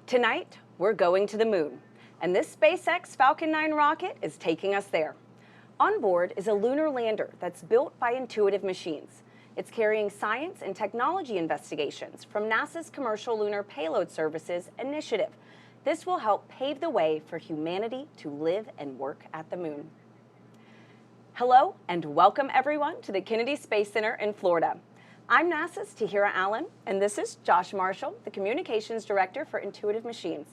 Tonight, we're going to the moon, and this SpaceX Falcon 9 rocket is taking us there. On board is a lunar lander that's built by Intuitive Machines. It's carrying science and technology investigations from NASA's Commercial Lunar Payload Services initiative. This will help pave the way for humanity to live and work at the moon. Hello, and welcome everyone to the Kennedy Space Center in Florida. I'm NASA's Tahira Allen, and this is Josh Marshall, the Communications Director for Intuitive Machines.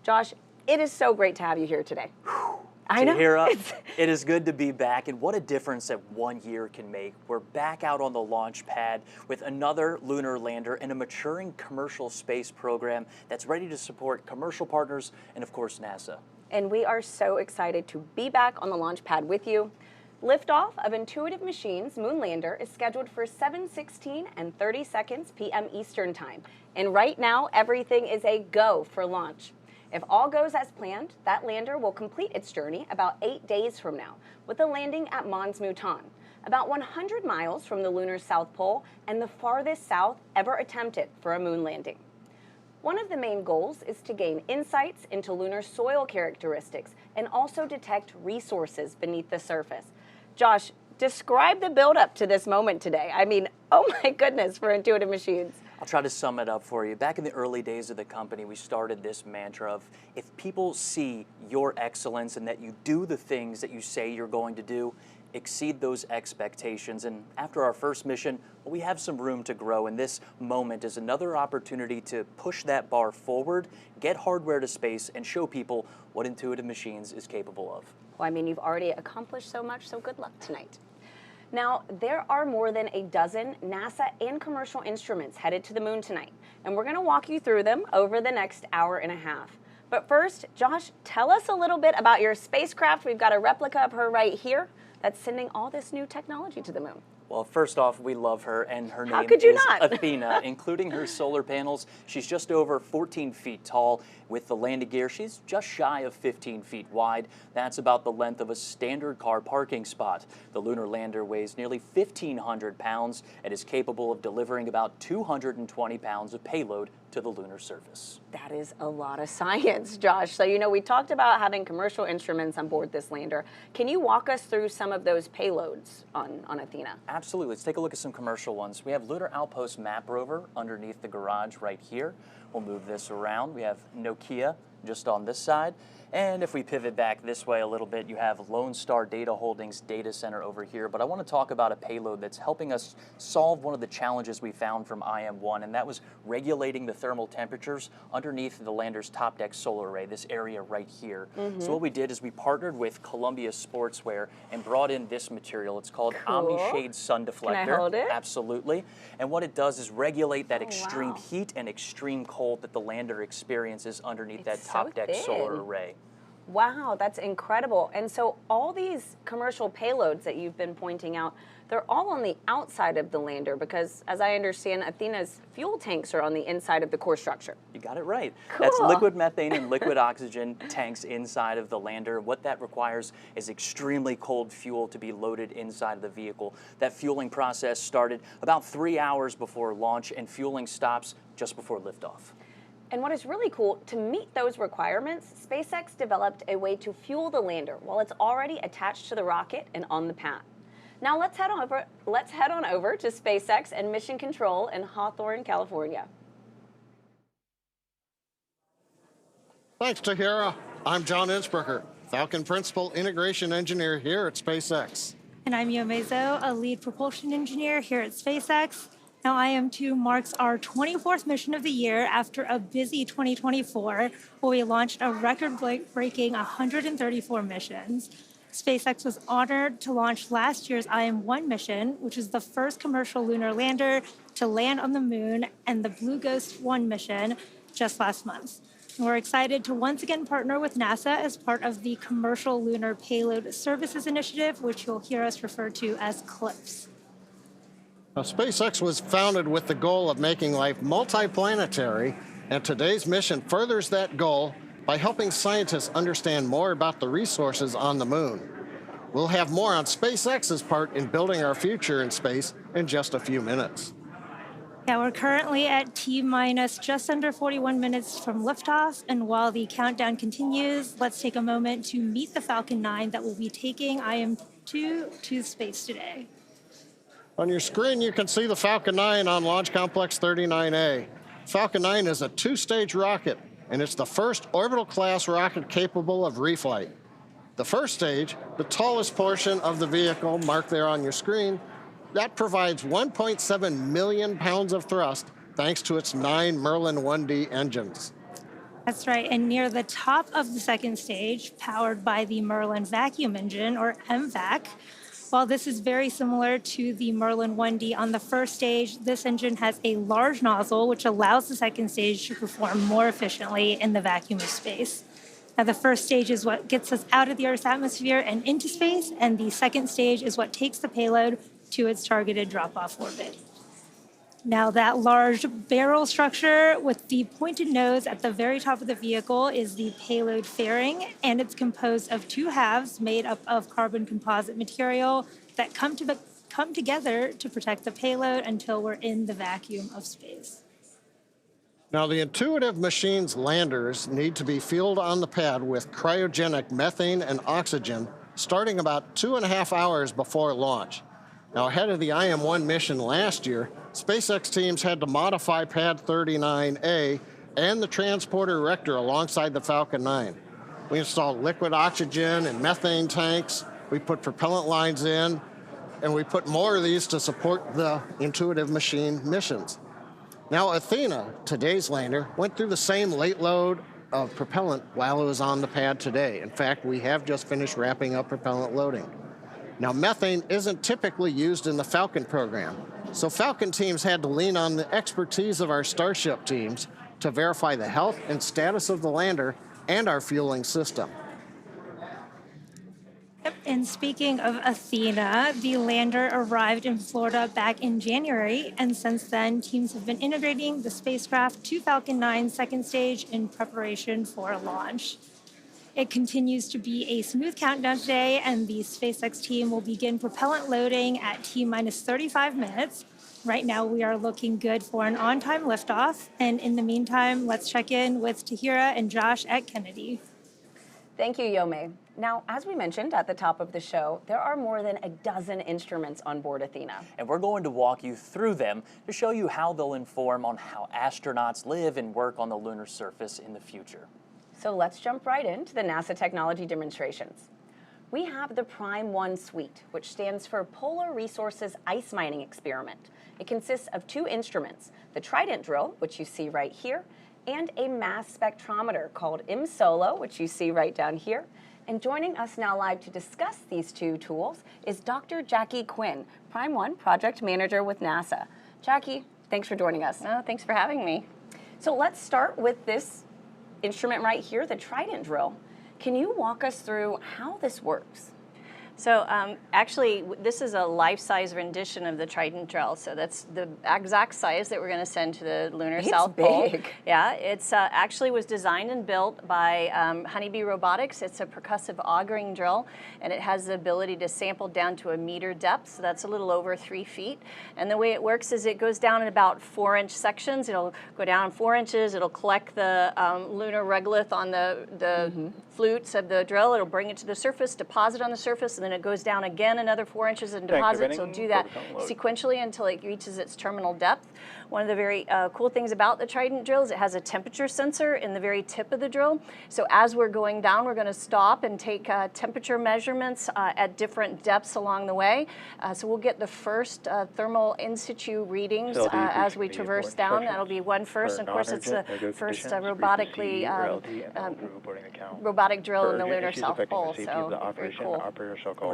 Josh, it is so great to have you here today. I know. Tahira, it is good to be back, and what a difference that 1 year can make. We're back out on the launch pad with another lunar lander and a maturing commercial space program that's ready to support commercial partners and, of course, NASA. And we are so excited to be back on the launch pad with you. Liftoff of Intuitive Machines' moon lander is scheduled for 7:16 and 30 seconds p.m. Eastern Time. And right now, everything is a go for launch. If all goes as planned, that lander will complete its journey about 8 days from now, with a landing at Mons Mouton, about 100 miles from the lunar South Pole and the farthest south ever attempted for a moon landing. One of the main goals is to gain insights into lunar soil characteristics and also detect resources beneath the surface. Josh, describe the build-up to this moment today. I mean, oh my goodness, for Intuitive Machines. I'll try to sum it up for you. Back in the early days of the company, we started this mantra of, if people see your excellence and that you do the things that you say you're going to do, exceed those expectations. And after our first mission, well, we have some room to grow, and this moment is another opportunity to push that bar forward, get hardware to space, and show people what Intuitive Machines is capable of. Well, I mean, you've already accomplished so much, so good luck tonight. Now, there are more than a dozen NASA and commercial instruments headed to the moon tonight, and we're going to walk you through them over the next hour and a half. But first, Josh, tell us a little bit about your spacecraft. We've got a replica of her right here that's sending all this new technology to the moon. Well, first off, we love her, and her How name could you is not? Athena, including her solar panels. She's just over 14 feet tall. With the landing gear, she's just shy of 15 feet wide. That's about the length of a standard car parking spot. The lunar lander weighs nearly 1,500 pounds and is capable of delivering about 220 pounds of payload to the lunar surface. That is a lot of science, Josh. So, you know, we talked about having commercial instruments on board this lander. Can you walk us through some of those payloads on Athena? Absolutely. Let's take a look at some commercial ones. We have Lunar Outpost Map Rover underneath the garage right here. We'll move this around. We have Nokia just on this side. And if we pivot back this way a little bit, you have Lone Star Data Holdings Data Center over here. But I want to talk about a payload that's helping us solve one of the challenges we found from IM-1, and that was regulating the thermal temperatures underneath the lander's top deck solar array, this area right here. So what we did is we partnered with Columbia Sportswear and brought in this material. It's called Omni-Shade Sun Deflector. Can I hold it? Absolutely. And what it does is regulate that extreme heat and extreme cold that the lander experiences underneath that top deck solar array. Wow, that's incredible. And so all these commercial payloads that you've been pointing out, they're all on the outside of the lander because, as I understand, Athena's fuel tanks are on the inside of the core structure. You got it right. Cool. That's liquid methane and liquid oxygen tanks inside of the lander. What that requires is extremely cold fuel to be loaded inside of the vehicle. That fueling process started about 3 hours before launch, and fueling stops just before liftoff. And what is really cool, to meet those requirements, SpaceX developed a way to fuel the lander while it's already attached to the rocket and on the pad. Now let's head on over to SpaceX and Mission Control in Hawthorne, California. Thanks, Tahira. I'm John Innsbrucker, Falcon Principal Integration Engineer here at SpaceX. And I'm Yomezo, a lead propulsion engineer here at SpaceX. Now, IM-2 marks our 24th mission of the year after a busy 2024, where we launched a record-breaking 134 missions. SpaceX was honored to launch last year's IM-1 mission, which is the first commercial lunar lander to land on the moon, and the Blue Ghost 1 mission just last month. And we're excited to once again partner with NASA as part of the Commercial Lunar Payload Services Initiative, which you'll hear us refer to as CLPS. Now, SpaceX was founded with the goal of making life multiplanetary, and today's mission furthers that goal by helping scientists understand more about the resources on the moon. We'll have more on SpaceX's part in building our future in space in just a few minutes. Yeah, we're currently at T-minus just under 41 minutes from liftoff, and while the countdown continues, let's take a moment to meet the Falcon 9 that will be taking IM-2 to space today. On your screen, you can see the Falcon 9 on Launch Complex 39A. Falcon 9 is a two-stage rocket, and it's the first orbital-class rocket capable of reflight. The first stage, the tallest portion of the vehicle, marked there on your screen, that provides 1.7 million pounds of thrust thanks to its 9 Merlin 1D engines. That's right, and near the top of the second stage, powered by the Merlin vacuum engine, or MVAC, while this is very similar to the Merlin 1D on the first stage, this engine has a large nozzle which allows the second stage to perform more efficiently in the vacuum of space. Now, the first stage is what gets us out of the Earth's atmosphere and into space, and the second stage is what takes the payload to its targeted drop-off orbit. Now, that large barrel structure with the pointed nose at the very top of the vehicle is the payload fairing, and it's composed of two halves made up of carbon composite material that come together to protect the payload until we're in the vacuum of space. Now, the Intuitive Machines landers need to be fueled on the pad with cryogenic methane and oxygen starting about 2.5 hours before launch. Now, ahead of the IM-1 mission last year, SpaceX teams had to modify Pad 39A and the transporter erector alongside the Falcon 9. We installed liquid oxygen and methane tanks, we put propellant lines in, and we put more of these to support the Intuitive Machine missions. Now, Athena, today's lander, went through the same late load of propellant while it was on the pad today. In fact, we have just finished wrapping up propellant loading. Now, methane isn't typically used in the Falcon program, so Falcon teams had to lean on the expertise of our Starship teams to verify the health and status of the lander and our fueling system. And speaking of Athena, the lander arrived in Florida back in January, and since then, teams have been integrating the spacecraft to Falcon 9's second stage in preparation for launch. It continues to be a smooth countdown today, and the SpaceX team will begin propellant loading at T-minus 35 minutes. Right now, we are looking good for an on-time liftoff, and in the meantime, let's check in with Tahira and Josh at Kennedy. Thank you, Yome. Now, as we mentioned at the top of the show, there are more than a dozen instruments on board Athena. And we're going to walk you through them to show you how they'll inform on how astronauts live and work on the lunar surface in the future. So let's jump right into the NASA technology demonstrations. We have the Prime 1 suite, which stands for Polar Resources Ice Mining Experiment. It consists of two instruments, the Trident drill, which you see right here, and a mass spectrometer called IM-SOLO, which you see right down here. And joining us now live to discuss these two tools is Dr. Jackie Quinn, Prime 1 Project Manager with NASA. Jackie, thanks for joining us. Oh, thanks for having me. So let's start with this instrument right here, the Trident drill. Can you walk us through how this works? So actually, this is a life-size rendition of the Trident drill. So that's the exact size that we're going to send to the lunar South Pole. Big. Yeah, it's actually was designed and built by Honeybee Robotics. It's a percussive augering drill, and it has the ability to sample down to 1 meter depth. So that's a little over 3 feet. And the way it works is it goes down in about 4-inch sections. It'll go down 4 inches. It'll collect the lunar regolith on the flutes of the drill. It'll bring it to the surface, deposit on the surface, and then it goes down again another 4 inches and deposits. So do that sequentially until it reaches its terminal depth. One of the very cool things about the Trident drill is it has a temperature sensor in the very tip of the drill. So as we're going down, we're going to stop and take temperature measurements at different depths along the way. So we'll get the first thermal in situ readings as we traverse down. That'll be one first. And of course, it's the first robotic drill in the lunar South Pole. So very cool.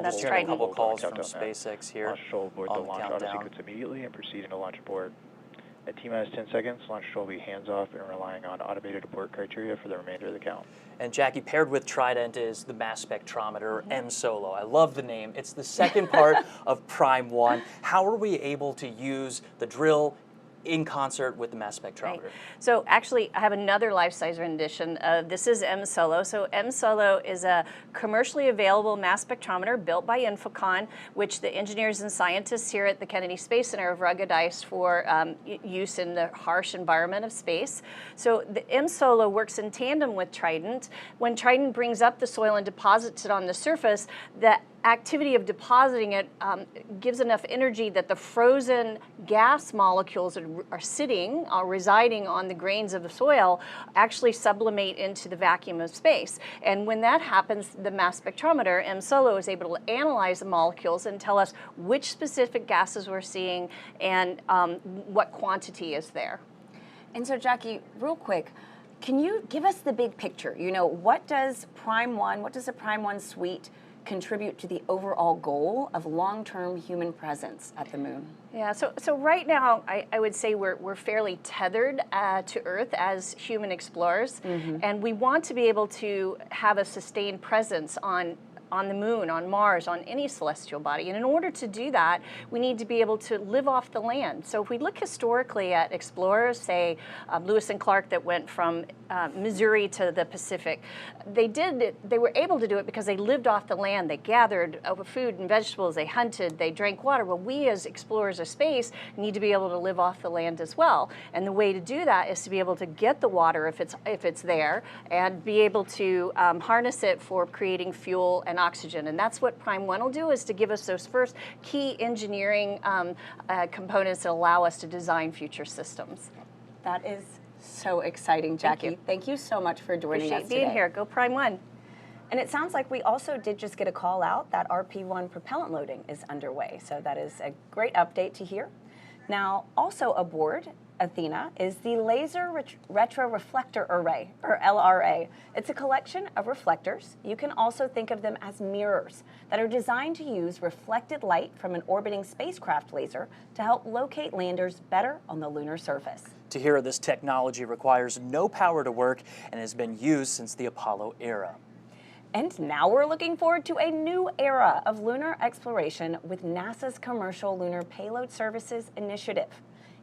That's We're hearing a couple calls from SpaceX here Launch control aboard the on the launch auto countdown. sequence immediately and proceeding to launch abort. At T-minus 10 seconds, launch control will be hands-off and relying on automated abort criteria for the remainder of the count. And Jackie, paired with Trident is the mass spectrometer, IM-SOLO. I love the name. It's the second part of Prime 1. How are we able to use the drill in concert with the mass spectrometer. Right. So actually, I have another life-size rendition. This is M-Solo. So M-Solo is a commercially available mass spectrometer built by Infocon, which the engineers and scientists here at the Kennedy Space Center have ruggedized for use in the harsh environment of space. So the M-Solo works in tandem with Trident. When Trident brings up the soil and deposits it on the surface, the activity of depositing it gives enough energy that the frozen gas molecules that are sitting, residing on the grains of the soil, actually sublimate into the vacuum of space. And when that happens, the mass spectrometer, M-Solo, is able to analyze the molecules and tell us which specific gases we're seeing and what quantity is there. And so, Jackie, real quick, can you give us the big picture? You know, what does a Prime 1 suite contribute to the overall goal of long-term human presence at the moon? Yeah, so right now, I would say we're fairly tethered to Earth as human explorers, and we want to be able to have a sustained presence on the moon, on Mars, on any celestial body. And in order to do that, we need to be able to live off the land. So if we look historically at explorers, say Lewis and Clark that went from Missouri to the Pacific, they were able to do it because they lived off the land. They gathered food and vegetables, they hunted, they drank water. Well, we as explorers of space need to be able to live off the land as well. And the way to do that is to be able to get the water if it's there, and be able to harness it for creating fuel and oxygen. And that's what Prime 1 will do, is to give us those first key engineering components that allow us to design future systems. That is so exciting, Jackie. Thank you so much for joining us today. Being here. Go Prime 1. And it sounds like we also did just get a call out that RP1 propellant loading is underway. So that is a great update to hear. Now, also aboard Athena is the Laser Retroreflector Array, or LRA. It's a collection of reflectors. You can also think of them as mirrors that are designed to use reflected light from an orbiting spacecraft laser to help locate landers better on the lunar surface. Tahira, this technology requires no power to work and has been used since the Apollo era. And now we're looking forward to a new era of lunar exploration with NASA's Commercial Lunar Payload Services initiative.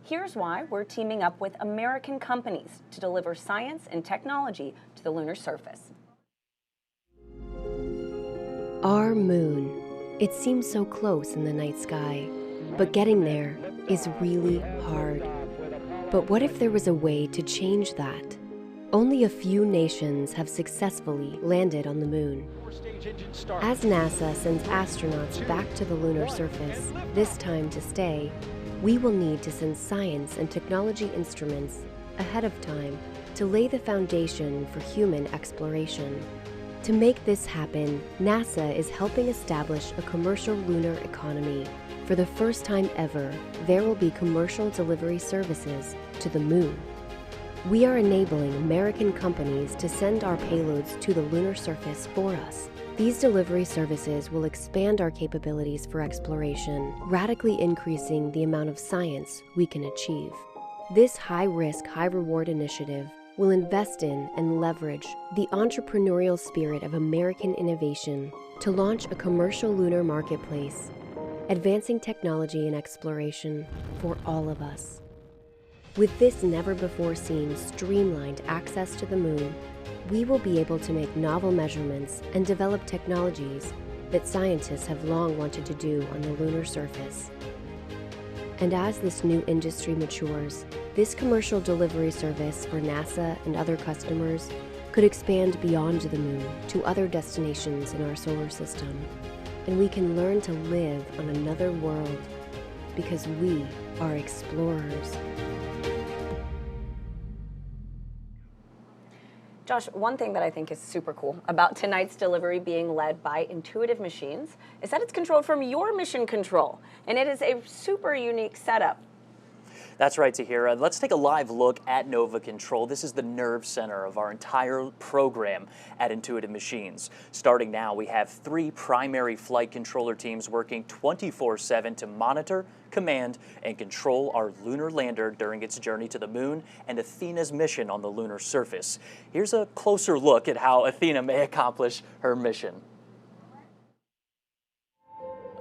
Here's why we're teaming up with American companies to deliver science and technology to the lunar surface. Our moon. It seems so close in the night sky, but getting there is really hard. But what if there was a way to change that? Only a few nations have successfully landed on the moon. As NASA sends astronauts back to the lunar surface, this time to stay, we will need to send science and technology instruments ahead of time to lay the foundation for human exploration. To make this happen, NASA is helping establish a commercial lunar economy. For the first time ever, there will be commercial delivery services to the moon. We are enabling American companies to send our payloads to the lunar surface for us. These delivery services will expand our capabilities for exploration, radically increasing the amount of science we can achieve. This high-risk, high-reward initiative will invest in and leverage the entrepreneurial spirit of American innovation to launch a commercial lunar marketplace, advancing technology and exploration for all of us. With this never-before-seen streamlined access to the moon, we will be able to make novel measurements and develop technologies that scientists have long wanted to do on the lunar surface. And as this new industry matures, this commercial delivery service for NASA and other customers could expand beyond the moon to other destinations in our solar system. And we can learn to live on another world because we are explorers. Josh, one thing that I think is super cool about tonight's delivery being led by Intuitive Machines is that it's controlled from your mission control, and it is a super unique setup. That's right, Tahira. Let's take a live look at Nova Control. This is the nerve center of our entire program at Intuitive Machines. Starting now, we have 3 primary flight controller teams working 24/7 to monitor, command, and control our lunar lander during its journey to the moon and Athena's mission on the lunar surface. Here's a closer look at how Athena may accomplish her mission.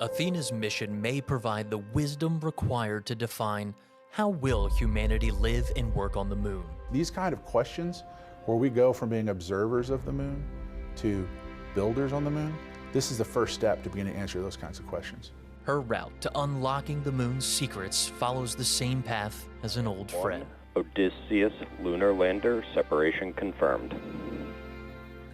Athena's mission may provide the wisdom required to define How will humanity live and work on the moon? These kind of questions, where we go from being observers of the moon to builders on the moon, this is the first step to beginning to answer those kinds of questions. Her route to unlocking the moon's secrets follows the same path as an old friend. Odysseus lunar lander separation confirmed.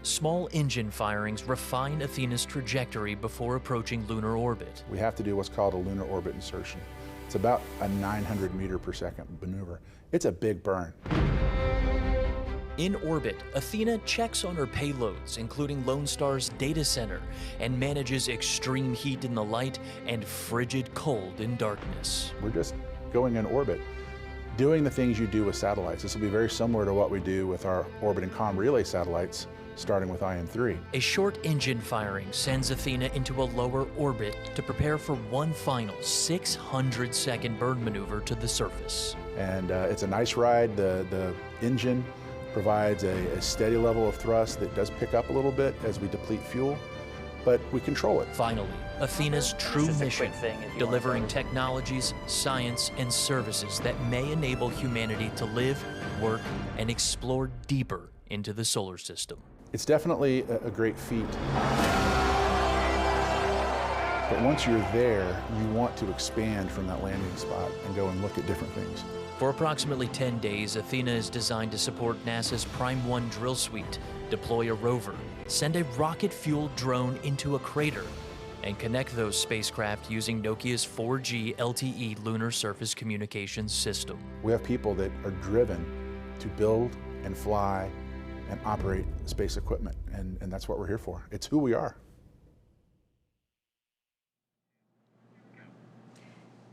Small engine firings refine Athena's trajectory before approaching lunar orbit. We have to do what's called a lunar orbit insertion. It's about a 900 meter per second maneuver. It's a big burn. In orbit, Athena checks on her payloads, including Lone Star's data center, and manages extreme heat in the light and frigid cold in darkness. We're just going in orbit, doing the things you do with satellites. This will be very similar to what we do with our orbit and comm relay satellites, starting with IM-2. A short engine firing sends Athena into a lower orbit to prepare for one final 600-second burn maneuver to the surface. And it's a nice ride. The engine provides a steady level of thrust that does pick up a little bit as we deplete fuel, but we control it. Finally, Athena's true mission, delivering to. technologies, science, and services that may enable humanity to live, work, and explore deeper into the solar system. It's definitely a great feat. But once you're there, you want to expand from that landing spot and go and look at different things. For approximately 10 days, Athena is designed to support NASA's Prime 1 drill suite, deploy a rover, send a rocket-fueled drone into a crater, and connect those spacecraft using Nokia's 4G LTE lunar surface communications system. We have people that are driven to build and fly and operate space equipment, and that's what we're here for. It's who we are.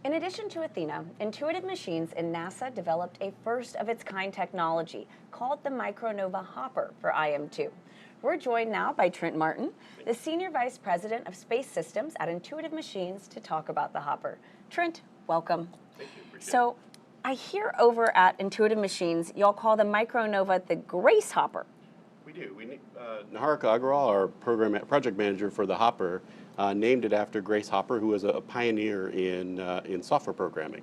In addition to Athena, Intuitive Machines and NASA developed a first-of-its-kind technology called the Micronova Hopper for IM-2. We're joined now by Trent Martin, the Senior Vice President of Space Systems at Intuitive Machines, to talk about the Hopper. Trent, welcome. Thank you. So, I hear over at Intuitive Machines, y'all call the Micronova the Grace Hopper. We do. Naharika Agrawal, our project manager for the Hopper, named it after Grace Hopper, who was a pioneer in software programming.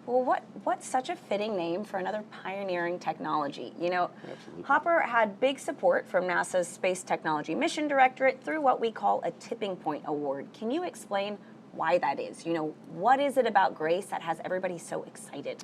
Well, what's such a fitting name for another pioneering technology? You know, Absolutely. Hopper had big support from NASA's Space Technology Mission Directorate through what we call a Tipping Point Award. Can you explain why that is? You know, what is it about Grace that has everybody so excited?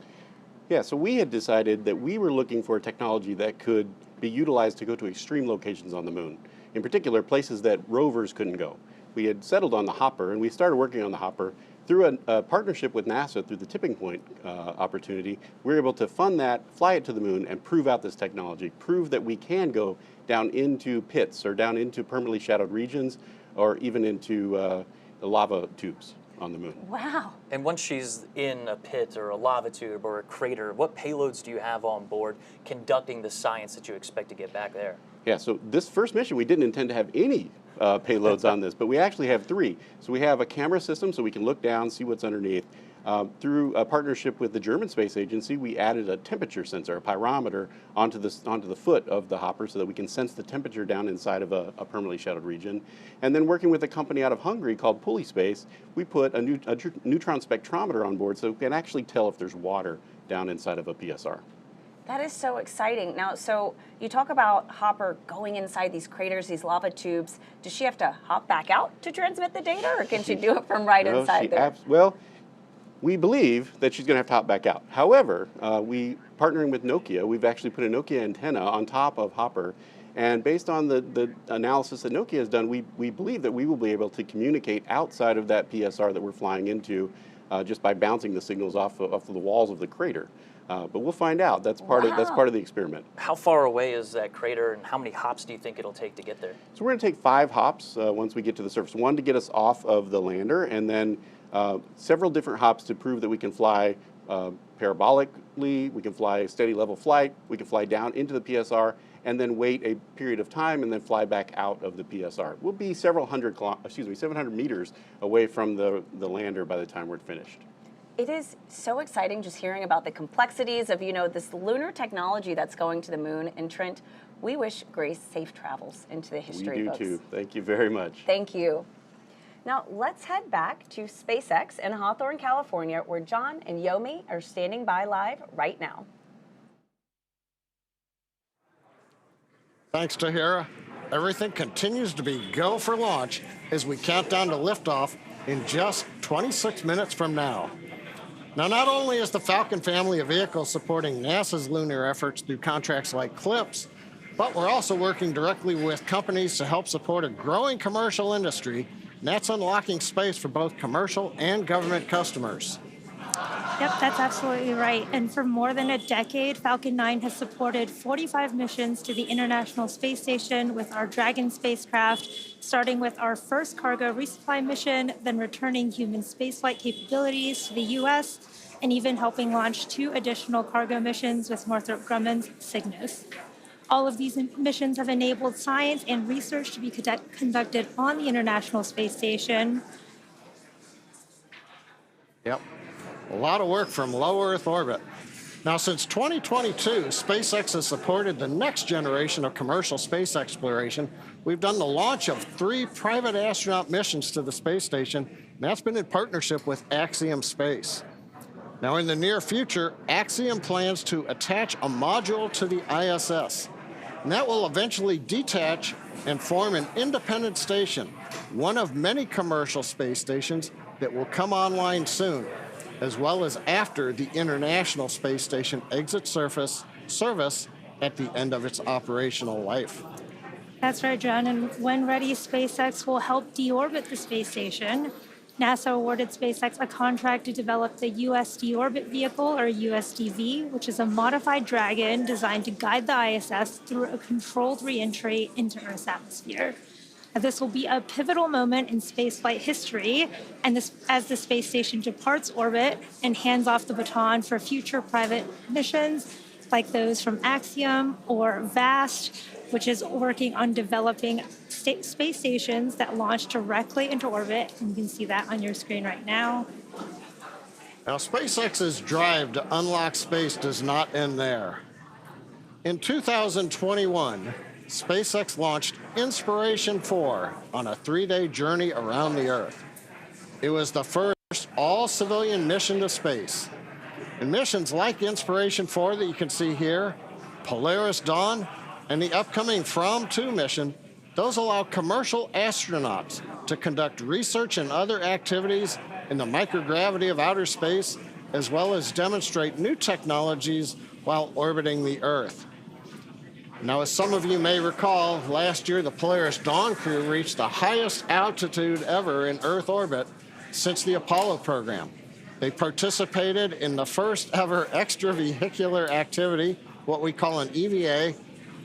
Yeah, so we had decided that we were looking for a technology that could be utilized to go to extreme locations on the moon. In particular, places that rovers couldn't go. We had settled on the Hopper, and we started working on the Hopper through a partnership with NASA through the Tipping Point opportunity. We were able to fund that, fly it to the moon, and prove out this technology, prove that we can go down into pits or down into permanently shadowed regions or even into lava tubes on the moon. Wow. And once she's in a pit or a lava tube or a crater, what payloads do you have on board conducting the science that you expect to get back there? Yeah, so this first mission, we didn't intend to have any payloads on this, but we actually have 3. So we have a camera system so we can look down, see what's underneath. Through a partnership with the German Space Agency, we added a temperature sensor, a pyrometer, onto the foot of the Hopper so that we can sense the temperature down inside of a permanently shadowed region. And then working with a company out of Hungary called Pulley Space, we put a neutron spectrometer on board so we can actually tell if there's water down inside of a PSR. That is so exciting. Now, so you talk about Hopper going inside these craters, these lava tubes. Does she have to hop back out to transmit the data, or can she do it from right inside there? Well, we believe that she's going to have to hop back out. However, partnering with Nokia, we've actually put a Nokia antenna on top of Hopper. And based on the analysis that Nokia has done, we believe that we will be able to communicate outside of that PSR that we're flying into just by bouncing the signals off of the walls of the crater. But we'll find out. That's part of the experiment. How far away is that crater, and how many hops do you think it'll take to get there? So we're going to take 5 hops once we get to the surface. 1 to get us off of the lander, and then several different hops to prove that we can fly parabolically, we can fly a steady level flight, we can fly down into the PSR, and then wait a period of time and then fly back out of the PSR. We'll be 700 meters away from the lander by the time we're finished. It is so exciting just hearing about the complexities of, you know, this lunar technology that's going to the moon. And Trent, we wish Grace safe travels into the history books. We do too. Thank you very much. Thank you. Now let's head back to SpaceX in Hawthorne, California, where John and Yomi are standing by live right now. Thanks, Tahira. Everything continues to be go for launch as we count down to liftoff in just 26 minutes from now. Now, not only is the Falcon family of vehicles supporting NASA's lunar efforts through contracts like CLIPS, but we're also working directly with companies to help support a growing commercial industry, and that's unlocking space for both commercial and government customers. Yep, that's absolutely right. And for more than a decade, Falcon 9 has supported 45 missions to the International Space Station with our Dragon spacecraft, starting with our first cargo resupply mission, then returning human spaceflight capabilities to the U.S., and even helping launch 2 additional cargo missions with Northrop Grumman's Cygnus. All of these missions have enabled science and research to be conducted on the International Space Station. Yep. A lot of work from low Earth orbit. Now, since 2022, SpaceX has supported the next generation of commercial space exploration. We've done the launch of 3 private astronaut missions to the space station, and that's been in partnership with Axiom Space. Now, in the near future, Axiom plans to attach a module to the ISS, and that will eventually detach and form an independent station, one of many commercial space stations that will come online soon, as well as after the International Space Station exits service at the end of its operational life. That's right, John. And when ready, SpaceX will help deorbit the space station. NASA awarded SpaceX a contract to develop the US Deorbit Vehicle, or USDV, which is a modified Dragon designed to guide the ISS through a controlled re-entry into Earth's atmosphere. This will be a pivotal moment in spaceflight history, and as the space station departs orbit and hands off the baton for future private missions like those from Axiom or VAST, which is working on developing space stations that launch directly into orbit. And you can see that on your screen right now. Now, SpaceX's drive to unlock space does not end there. In 2021, SpaceX launched Inspiration 4 on a 3-day journey around the Earth. It was the first all-civilian mission to space. And missions like Inspiration 4 that you can see here, Polaris Dawn, and the upcoming From 2 mission, those allow commercial astronauts to conduct research and other activities in the microgravity of outer space, as well as demonstrate new technologies while orbiting the Earth. Now, as some of you may recall, last year the Polaris Dawn crew reached the highest altitude ever in Earth orbit since the Apollo program. They participated in the first ever extravehicular activity, what we call an EVA,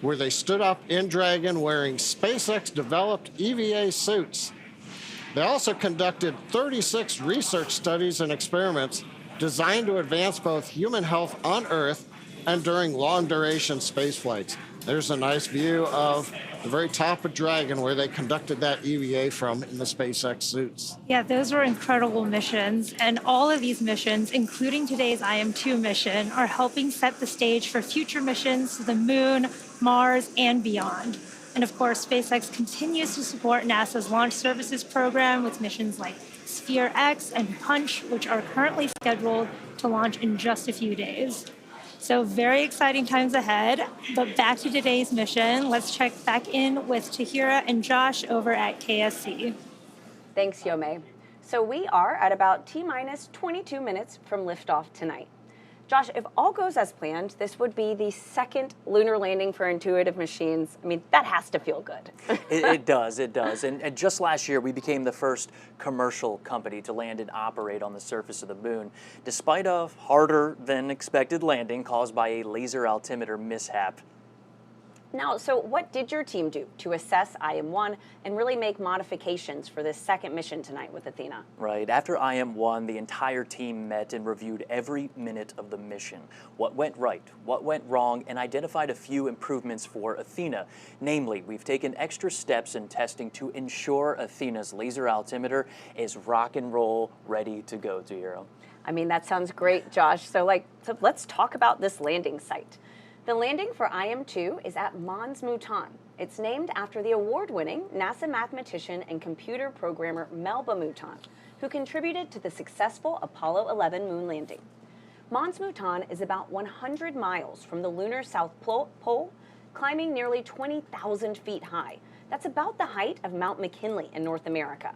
where they stood up in Dragon wearing SpaceX-developed EVA suits. They also conducted 36 research studies and experiments designed to advance both human health on Earth and during long-duration space flights. There's a nice view of the very top of Dragon where they conducted that EVA from in the SpaceX suits. Yeah, those were incredible missions. And all of these missions, including today's IM-2 mission, are helping set the stage for future missions to the Moon, Mars, and beyond. And of course, SpaceX continues to support NASA's Launch Services program with missions like Sphere X and Punch, which are currently scheduled to launch in just a few days. So very exciting times ahead, but back to today's mission. Let's check back in with Tahira and Josh over at KSC. Thanks, Yome. So we are at about T-minus 22 minutes from liftoff tonight. Josh, if all goes as planned, this would be the second lunar landing for Intuitive Machines. I mean, that has to feel good. It does. And just last year, we became the first commercial company to land and operate on the surface of the moon, despite a harder than expected landing caused by a laser altimeter mishap. Now, so what did your team do to assess IM-1 and really make modifications for this second mission tonight with Athena? Right. After IM-1, the entire team met and reviewed every minute of the mission. What went right, what went wrong, and identified a few improvements for Athena. Namely, we've taken extra steps in testing to ensure Athena's laser altimeter is rock and roll ready to go, Tahira. I mean, that sounds great, Josh. So let's talk about this landing site. The landing for IM-2 is at Mons Mouton. It's named after the award-winning NASA mathematician and computer programmer Melba Mouton, who contributed to the successful Apollo 11 moon landing. Mons Mouton is about 100 miles from the lunar South Pole, climbing nearly 20,000 feet high. That's about the height of Mount McKinley in North America.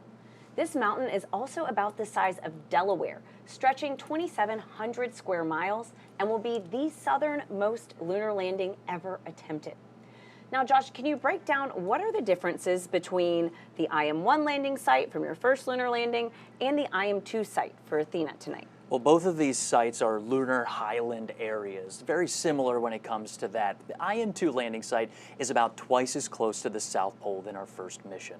This mountain is also about the size of Delaware, stretching 2,700 square miles, and will be the southernmost lunar landing ever attempted. Now, Josh, can you break down what are the differences between the IM-1 landing site from your first lunar landing and the IM-2 site for Athena tonight? Well, both of these sites are lunar highland areas, very similar when it comes to that. The IM-2 landing site is about twice as close to the South Pole than our first mission.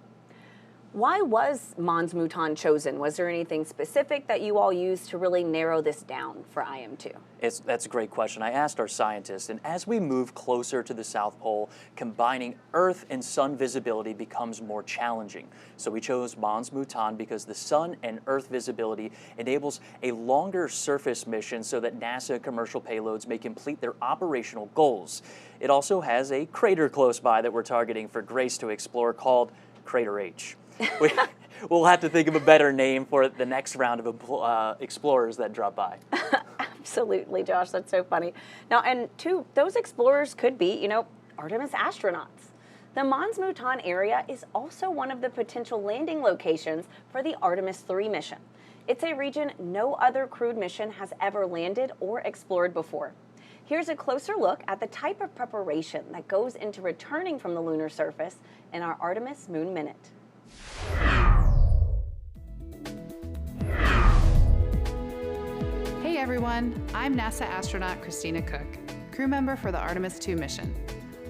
Why was Mons Mouton chosen? Was there anything specific that you all used to really narrow this down for IM-2? That's a great question. I asked our scientists, and as we move closer to the South Pole, combining Earth and Sun visibility becomes more challenging. So we chose Mons Mouton because the Sun and Earth visibility enables a longer surface mission so that NASA commercial payloads may complete their operational goals. It also has a crater close by that we're targeting for Grace to explore called Crater H. We'll have to think of a better name for the next round of explorers that drop by. Absolutely, Josh. That's so funny. Now, and those explorers could be, Artemis astronauts. The Mons Mouton area is also one of the potential landing locations for the Artemis 3 mission. It's a region no other crewed mission has ever landed or explored before. Here's a closer look at the type of preparation that goes into returning from the lunar surface in our Artemis Moon Minute. Hey everyone, I'm NASA astronaut Christina Cook, crew member for the Artemis 2 mission.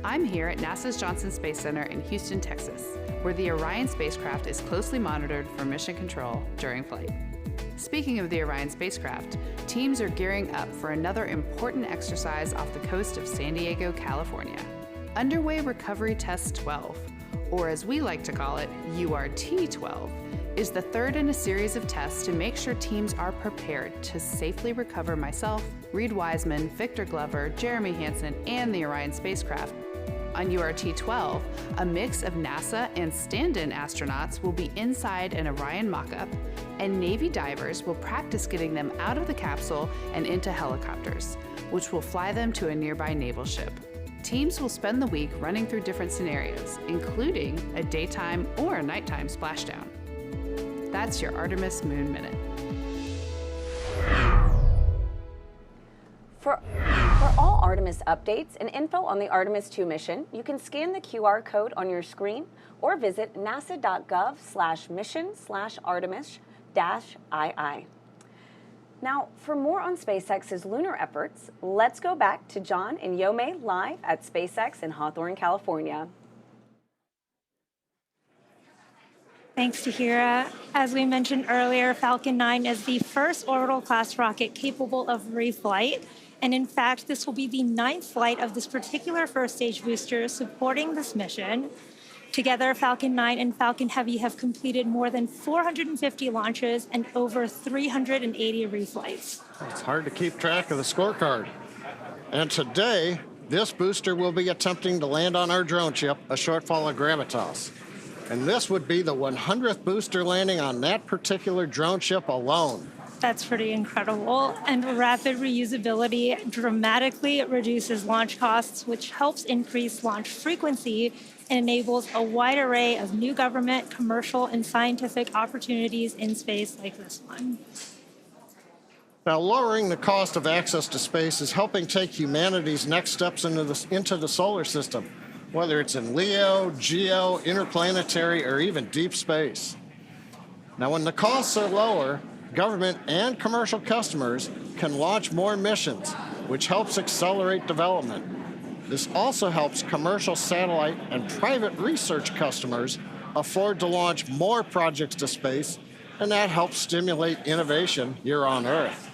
I'm here at NASA's Johnson Space Center in Houston, Texas, where the Orion spacecraft is closely monitored for mission control during flight. Speaking of the Orion spacecraft, teams are gearing up for another important exercise off the coast of San Diego, California. Underway Recovery Test 12, or as we like to call it, URT-12, is the third in a series of tests to make sure teams are prepared to safely recover myself, Reed Wiseman, Victor Glover, Jeremy Hansen, and the Orion spacecraft. On URT-12, a mix of NASA and stand-in astronauts will be inside an Orion mock-up, and Navy divers will practice getting them out of the capsule and into helicopters, which will fly them to a nearby naval ship. Teams will spend the week running through different scenarios, including a daytime or a nighttime splashdown. That's your Artemis Moon Minute. For all Artemis updates and info on the Artemis 2 mission, you can scan the QR code on your screen or visit nasa.gov/mission/Artemis-II. Now, for more on SpaceX's lunar efforts, let's go back to John and Yomei live at SpaceX in Hawthorne, California. Thanks, Tahira. As we mentioned earlier, Falcon 9 is the first orbital-class rocket capable of reflight. And in fact, this will be the 9th flight of this particular first-stage booster supporting this mission. Together, Falcon 9 and Falcon Heavy have completed more than 450 launches and over 380 reflights. It's hard to keep track of the scorecard. And today, this booster will be attempting to land on our drone ship, a shortfall of gravitas. And this would be the 100th booster landing on that particular drone ship alone. That's pretty incredible. And rapid reusability dramatically reduces launch costs, which helps increase launch frequency and enables a wide array of new government, commercial, and scientific opportunities in space like this one. Now, lowering the cost of access to space is helping take humanity's next steps into the solar system, whether it's in LEO, GEO, interplanetary, or even deep space. Now, when the costs are lower, government and commercial customers can launch more missions, which helps accelerate development. This also helps commercial satellite and private research customers afford to launch more projects to space, and that helps stimulate innovation here on Earth.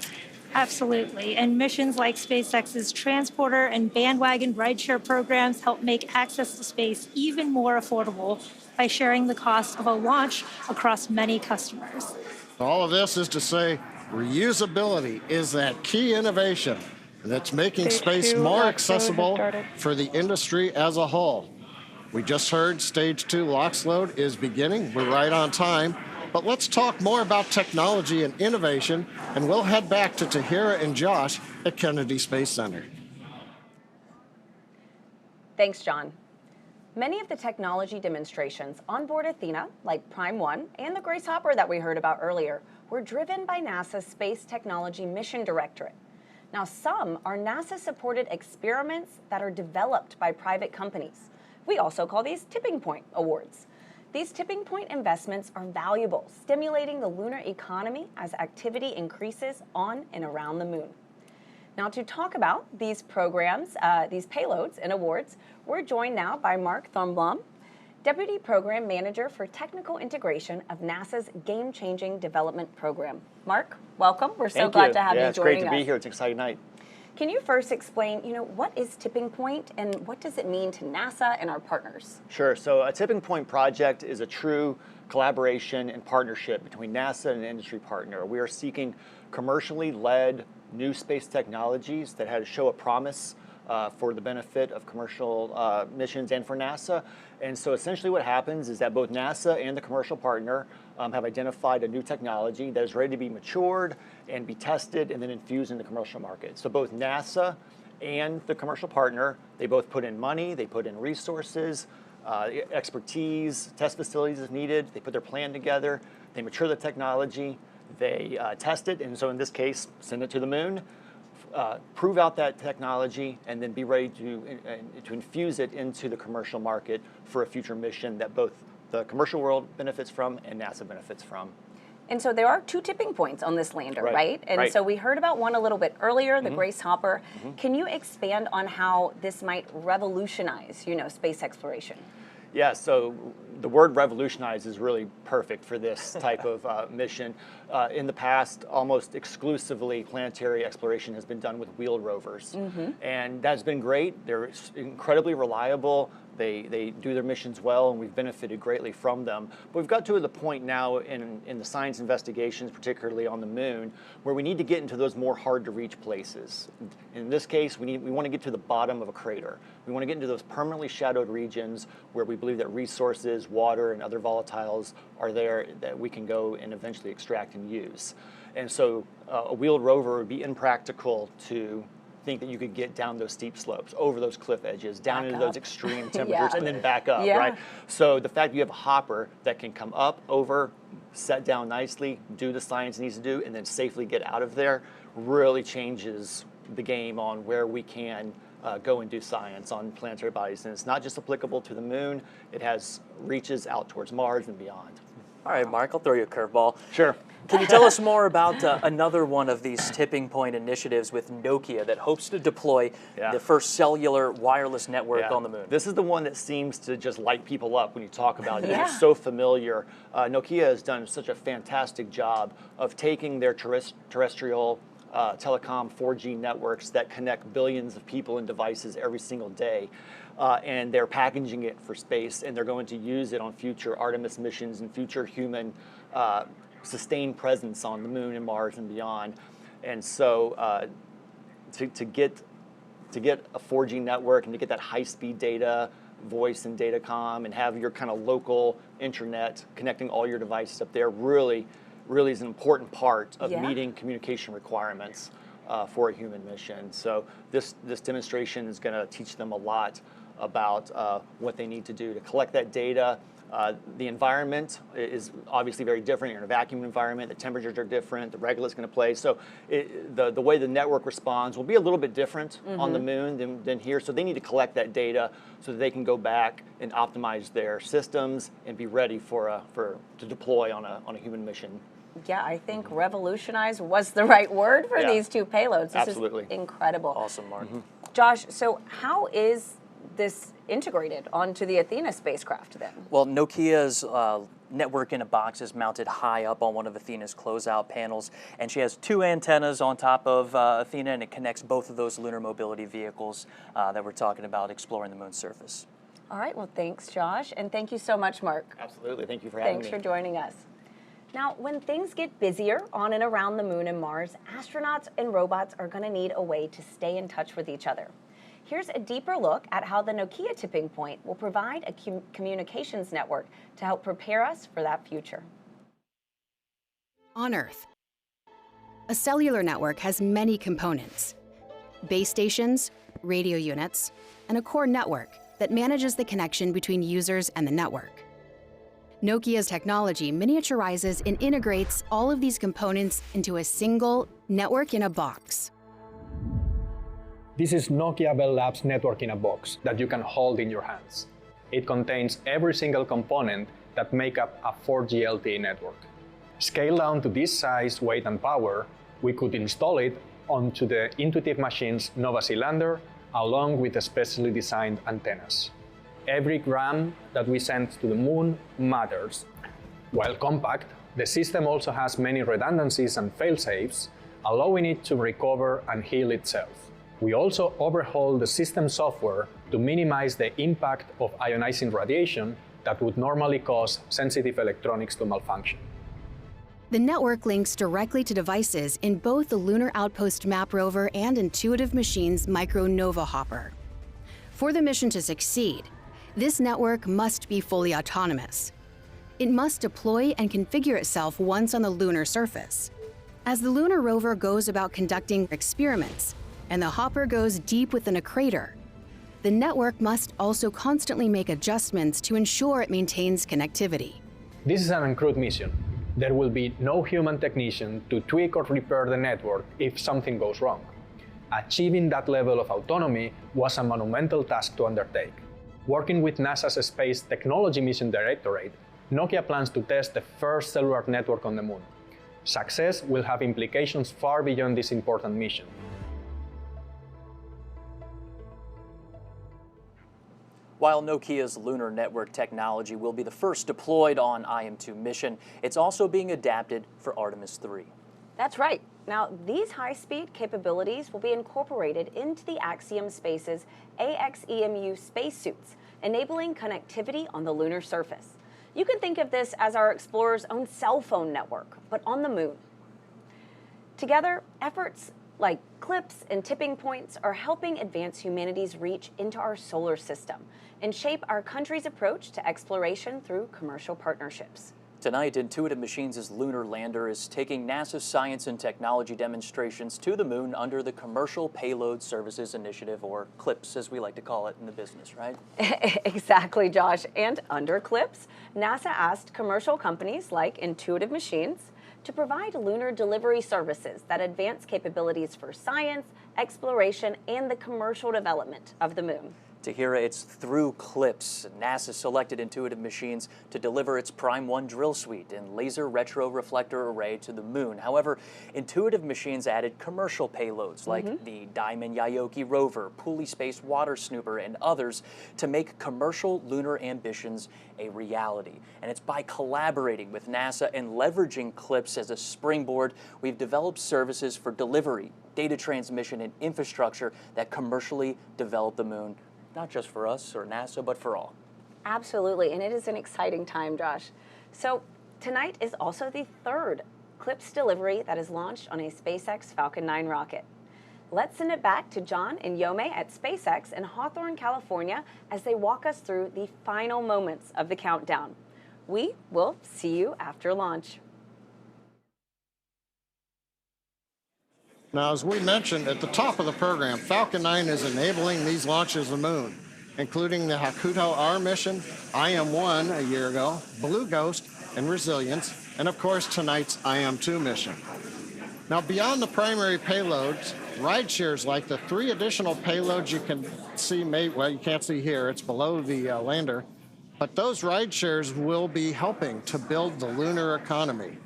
Absolutely. And missions like SpaceX's transporter and bandwagon rideshare programs help make access to space even more affordable by sharing the cost of a launch across many customers. All of this is to say reusability is that key innovation and it's making Stage space 2 more launch mode has accessible started. for the industry as a whole. We just heard Stage 2 launch load is beginning. We're right on time. But let's talk more about technology and innovation, and we'll head back to Tahira and Josh at Kennedy Space Center. Thanks, John. Many of the technology demonstrations on board Athena, like Prime 1 and the Grace Hopper that we heard about earlier, were driven by NASA's Space Technology Mission Directorate. Now, some are NASA-supported experiments that are developed by private companies. We also call these tipping point awards. These tipping point investments are valuable, stimulating the lunar economy as activity increases on and around the moon. Now, to talk about these programs, these payloads and awards, we're joined now by Mark Thornblom, Deputy Program Manager for Technical Integration of NASA's Game-Changing Development Program. Mark, welcome. We're so glad to have you joining us. It's great to be here. It's an exciting night. Can you first explain, what is tipping point and what does it mean to NASA and our partners? Sure. So a tipping point project is a true collaboration and partnership between NASA and an industry partner. We are seeking commercially led new space technologies that show a promise for the benefit of commercial missions and for NASA. And so essentially what happens is that both NASA and the commercial partner have identified a new technology that is ready to be matured and be tested and then infused in the commercial market. So both NASA and the commercial partner, they both put in money, they put in resources, expertise, test facilities if needed, they put their plan together, they mature the technology, they test it, and so in this case, send it to the moon, prove out that technology, and then be ready to infuse it into the commercial market for a future mission that both the commercial world benefits from and NASA benefits from. And so there are two tipping points on this lander, right? And so we heard about one a little bit earlier, the Grace Hopper. Can you expand on how this might revolutionize, space exploration? Yeah, so the word revolutionize is really perfect for this type of mission. In the past, almost exclusively planetary exploration has been done with wheeled rovers. And that's been great. They're incredibly reliable. They do their missions well, and we've benefited greatly from them. But we've got to the point now in the science investigations, particularly on the moon, where we need to get into those more hard-to-reach places. In this case, we want to get to the bottom of a crater. We want to get into those permanently shadowed regions where we believe that resources, water, and other volatiles are there that we can go and eventually extract and use. And so a wheeled rover would be impractical to think that you could get down those steep slopes, over those cliff edges, down into those extreme temperatures, and then back up, right? So the fact that you have a hopper that can come up, over, set down nicely, do the science it needs to do, and then safely get out of there really changes the game on where we can go and do science on planetary bodies. And it's not just applicable to the moon, it has reaches out towards Mars and beyond. All right, Mark, I'll throw you a curveball. Sure. Can you tell us more about another one of these tipping point initiatives with Nokia that hopes to deploy the first cellular wireless network on the moon? This is the one that seems to just light people up when you talk about it. It's so familiar. Nokia has done such a fantastic job of taking their terrestrial telecom 4G networks that connect billions of people and devices every single day. And they're packaging it for space, and they're going to use it on future Artemis missions and future human sustained presence on the moon and Mars and beyond. And so to get a 4G network and to get that high-speed data, voice and datacom, and have your kind of local intranet connecting all your devices up there really is an important part of meeting communication requirements for a human mission. So this demonstration is going to teach them a lot about what they need to do to collect that data. The environment is obviously very different. You're in a vacuum environment, the temperatures are different, the regolith's going to play. So the way the network responds will be a little bit different on the moon than here. So they need to collect that data so that they can go back and optimize their systems and be ready to deploy on a human mission. Yeah, I think revolutionize was the right word for these two payloads. This is incredible. Awesome, Mark. Josh, so how is this integrated onto the Athena spacecraft then? Well, Nokia's network in a box is mounted high up on one of Athena's closeout panels, and she has two antennas on top of Athena, and it connects both of those lunar mobility vehicles that we're talking about exploring the moon's surface. All right, well, thanks, Josh, and thank you so much, Mark. Absolutely, thank you for having me. Thanks for joining us. Now, when things get busier on and around the moon and Mars, astronauts and robots are going to need a way to stay in touch with each other. Here's a deeper look at how the Nokia tipping point will provide a communications network to help prepare us for that future. On Earth, a cellular network has many components: base stations, radio units, and a core network that manages the connection between users and the network. Nokia's technology miniaturizes and integrates all of these components into a single network in a box. This is Nokia Bell Labs Network in a Box that you can hold in your hands. It contains every single component that make up a 4G LTE network. Scaled down to this size, weight, and power, we could install it onto the Intuitive Machines Nova Sea lander along with specially designed antennas. Every gram that we send to the moon matters. While compact, the system also has many redundancies and fail-safes, allowing it to recover and heal itself. We also overhaul the system software to minimize the impact of ionizing radiation that would normally cause sensitive electronics to malfunction. The network links directly to devices in both the Lunar Outpost Map Rover and Intuitive Machines Micro Nova Hopper. For the mission to succeed, this network must be fully autonomous. It must deploy and configure itself once on the lunar surface. As the lunar rover goes about conducting experiments, and the hopper goes deep within a crater, the network must also constantly make adjustments to ensure it maintains connectivity. This is an uncrewed mission. There will be no human technician to tweak or repair the network if something goes wrong. Achieving that level of autonomy was a monumental task to undertake. Working with NASA's Space Technology Mission Directorate, Nokia plans to test the first cellular network on the moon. Success will have implications far beyond this important mission. While Nokia's lunar network technology will be the first deployed on IM-2 mission, it's also being adapted for Artemis 3. That's right. Now, these high-speed capabilities will be incorporated into the Axiom Space's AX-EMU spacesuits, enabling connectivity on the lunar surface. You can think of this as our explorer's own cell phone network, but on the moon. Together, efforts like CLIPS and tipping points are helping advance humanity's reach into our solar system and shape our country's approach to exploration through commercial partnerships. Tonight, Intuitive Machines' lunar lander is taking NASA's science and technology demonstrations to the moon under the Commercial Payload Services Initiative, or CLIPS as we like to call it in the business, right? Exactly, Josh. And under CLIPS, NASA asked commercial companies like Intuitive Machines to provide lunar delivery services that advance capabilities for science, exploration, and the commercial development of the moon. Tahira, it's through CLIPS. NASA selected Intuitive Machines to deliver its Prime 1 drill suite and laser retro-reflector array to the moon. However, Intuitive Machines added commercial payloads like the Diamond Yaoki rover, Pulley Space Water Snooper, and others to make commercial lunar ambitions a reality. And it's by collaborating with NASA and leveraging CLIPS as a springboard, we've developed services for delivery, data transmission, and infrastructure that commercially develop the moon. Not just for us or NASA, but for all. Absolutely, and it is an exciting time, Josh. So tonight is also the third CLIPS delivery that is launched on a SpaceX Falcon 9 rocket. Let's send it back to John and Yome at SpaceX in Hawthorne, California, as they walk us through the final moments of the countdown. We will see you after launch. Now, as we mentioned at the top of the program, Falcon 9 is enabling these launches of the moon, including the Hakuto R mission, IM-1 a year ago, Blue Ghost, and Resilience, and of course tonight's IM-2 mission. Now, beyond the primary payloads, ride shares like the 3 additional payloads you can see, well, you can't see here, it's below the lander, but those ride shares will be helping to build the lunar economy.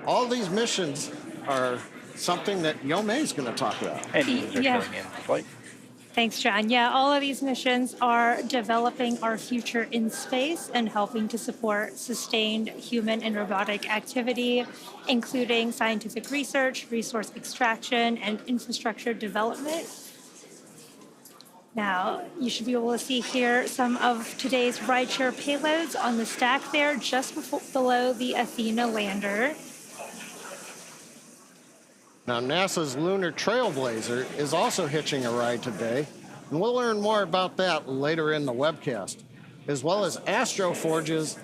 All these missions are something that Yome is going to talk about. And these are coming in flight. Thanks, John. Yeah, all of these missions are developing our future in space and helping to support sustained human and robotic activity, including scientific research, resource extraction, and infrastructure development. Now, you should be able to see here some of today's rideshare payloads on the stack there, just below the Athena lander. Now, NASA's Lunar Trailblazer is also hitching a ride today, and we'll learn more about that later in the webcast, as well as Astroforge.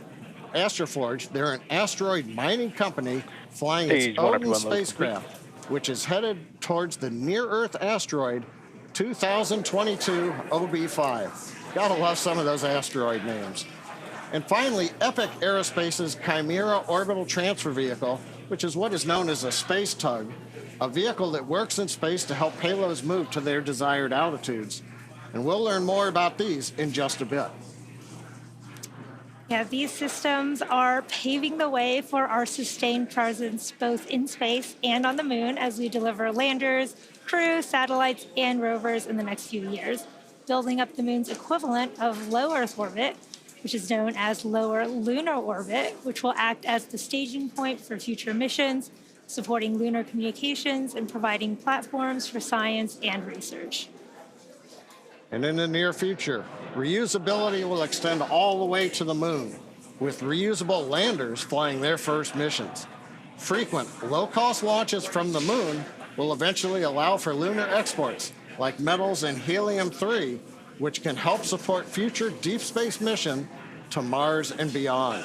They're an asteroid mining company flying its Odin spacecraft, which is headed towards the near-Earth asteroid 2022 OB5. Gotta love some of those asteroid names. And finally, Epic Aerospace's Chimera Orbital Transfer Vehicle, which is what is known as a space tug, a vehicle that works in space to help payloads move to their desired altitudes. And we'll learn more about these in just a bit. Yeah, these systems are paving the way for our sustained presence both in space and on the moon as we deliver landers, crew, satellites, and rovers in the next few years, building up the moon's equivalent of low Earth orbit, which is known as lower lunar orbit, which will act as the staging point for future missions, supporting lunar communications and providing platforms for science and research. And in the near future, reusability will extend all the way to the moon, with reusable landers flying their first missions. Frequent, low-cost launches from the moon will eventually allow for lunar exports, like metals and helium-3, which can help support future deep space mission to Mars and beyond.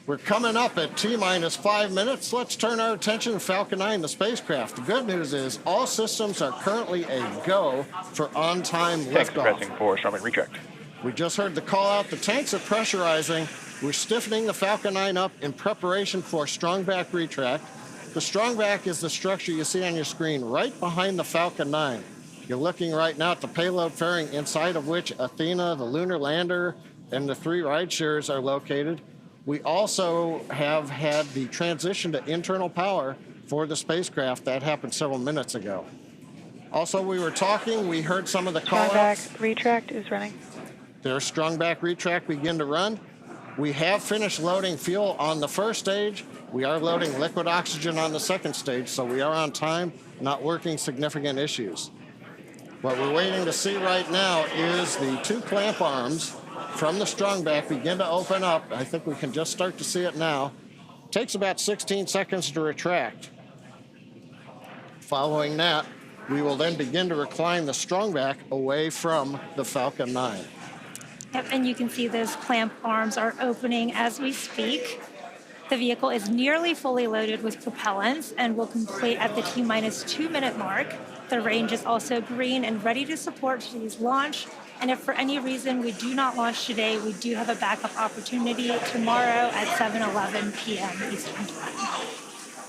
We're coming up at T-minus 5 minutes. Let's turn our attention to Falcon 9, the spacecraft. The good news is all systems are currently a go for on-time Tanks liftoff. pressing for Starlink retract. We just heard the call out. The tanks are pressurizing. We're stiffening the Falcon 9 up in preparation for strongback retract. The strongback is the structure you see on your screen right behind the Falcon 9. You're looking right now at the payload fairing, inside of which Athena, the lunar lander, and the 3 rideshares are located. We also have had the transition to internal power for the spacecraft. That happened several minutes ago. Also, we heard some of the call-outs. Strongback retract is running. Their strongback retract begin to run. We have finished loading fuel on the first stage. We are loading liquid oxygen on the second stage, so we are on time, not working significant issues. What we're waiting to see right now is the 2 clamp arms from the strongback begin to open up. I think we can just start to see it now. It takes about 16 seconds to retract. Following that, we will then begin to recline the strongback away from the Falcon 9. Yep, and you can see those clamp arms are opening as we speak. The vehicle is nearly fully loaded with propellants and will complete at the T-minus 2 minute mark. The range is also green and ready to support today's launch. And if for any reason we do not launch today, we do have a backup opportunity tomorrow at 7:11 p.m. Eastern Time.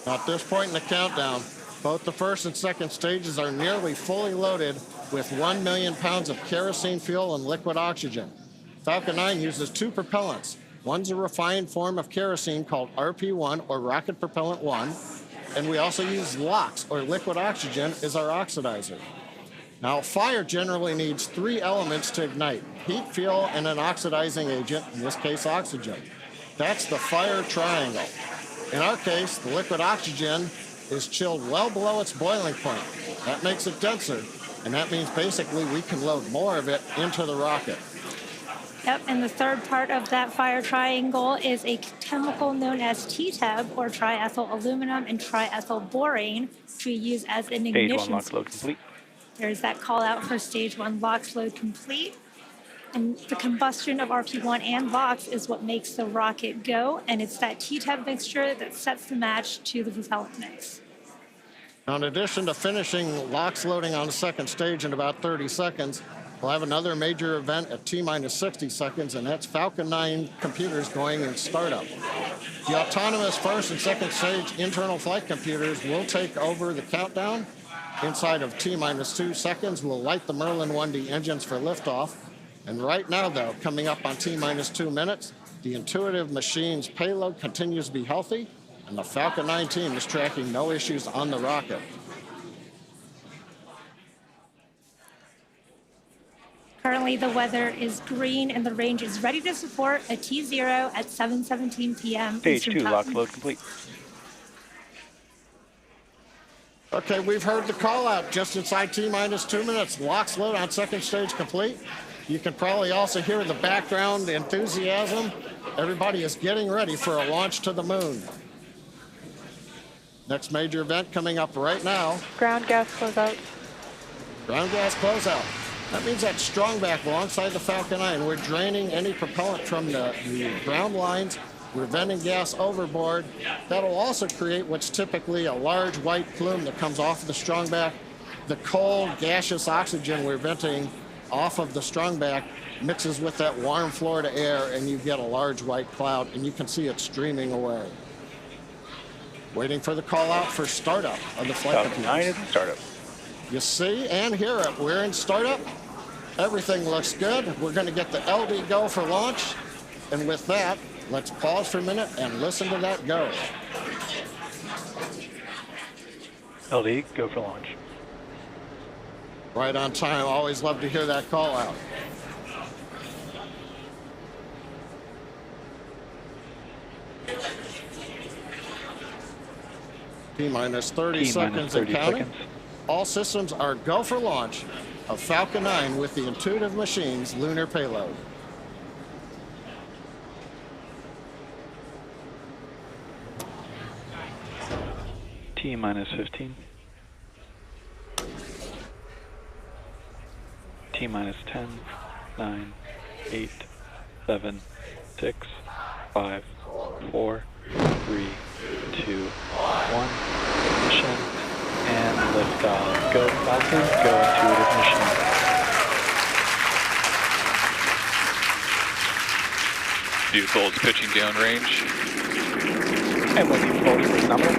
At this point in the countdown, both the first and second stages are nearly fully loaded with 1 million pounds of kerosene fuel and liquid oxygen. Falcon 9 uses 2 propellants. One's a refined form of kerosene called RP1, or Rocket Propellant 1, and we also use LOX, or liquid oxygen, as our oxidizer. Now, fire generally needs 3 elements to ignite: heat, fuel, and an oxidizing agent, in this case, oxygen. That's the fire triangle. In our case, the liquid oxygen is chilled well below its boiling point. That makes it denser, and that means basically we can load more of it into the rocket. Yep, and the third part of that fire triangle is a chemical known as TTEB, or triethyl aluminum and triethyl borane, which we use as an ignition. Stage 1 LOX load complete. There's that call out for stage 1 LOX load complete. And the combustion of RP1 and LOX is what makes the rocket go, and it's that TTEB mixture that sets the match to the propellant mix. Now, in addition to finishing LOX loading on the second stage in about 30 seconds, we'll have another major event at T-minus 60 seconds, and that's Falcon 9 computers going in startup. The autonomous first and second stage internal flight computers will take over the countdown. Inside of T-minus 2 seconds, we'll light the Merlin 1D engines for liftoff. And right now, though, coming up on T-minus 2 minutes, the Intuitive Machines payload continues to be healthy, and the Falcon 9 team is tracking no issues on the rocket. Currently, the weather is green, and the range is ready to support a T0 at 7:17 p.m. Stage Eastern 2 Time. LOX load complete. Okay, we've heard the call out just inside T-minus 2 minutes. Lock load on second stage complete. You can probably also hear the background enthusiasm. Everybody is getting ready for a launch to the moon. Next major event coming up right now. Ground gas closeout. Ground gas closeout. That means that strong back alongside the Falcon 9. We're draining any propellant from the ground lines. We're venting gas overboard. That'll also create what's typically a large white plume that comes off of the strong back. The cold gaseous oxygen we're venting off of the strong back mixes with that warm Florida air, and you get a large white cloud, and you can see it streaming away. Waiting for the call out for startup of the flight. Falcon 9 is in startup. You see and hear it. We're in startup. Everything looks good. We're going to get the LD go for launch. And with that, let's pause for a minute and listen to that go. LD, go for launch. Right on time. Always love to hear that call out. T-minus 30 seconds and counting. All systems are go for launch of Falcon 9 with the Intuitive Machines lunar payload. T-minus 15. T-minus 10, 9, 8, 7, 6, 5, 4, 3, 2, 1. Ignition and liftoff. Go Falcon, go Intuitive Machine. Vehicle is pitching downrange. And when you close the number.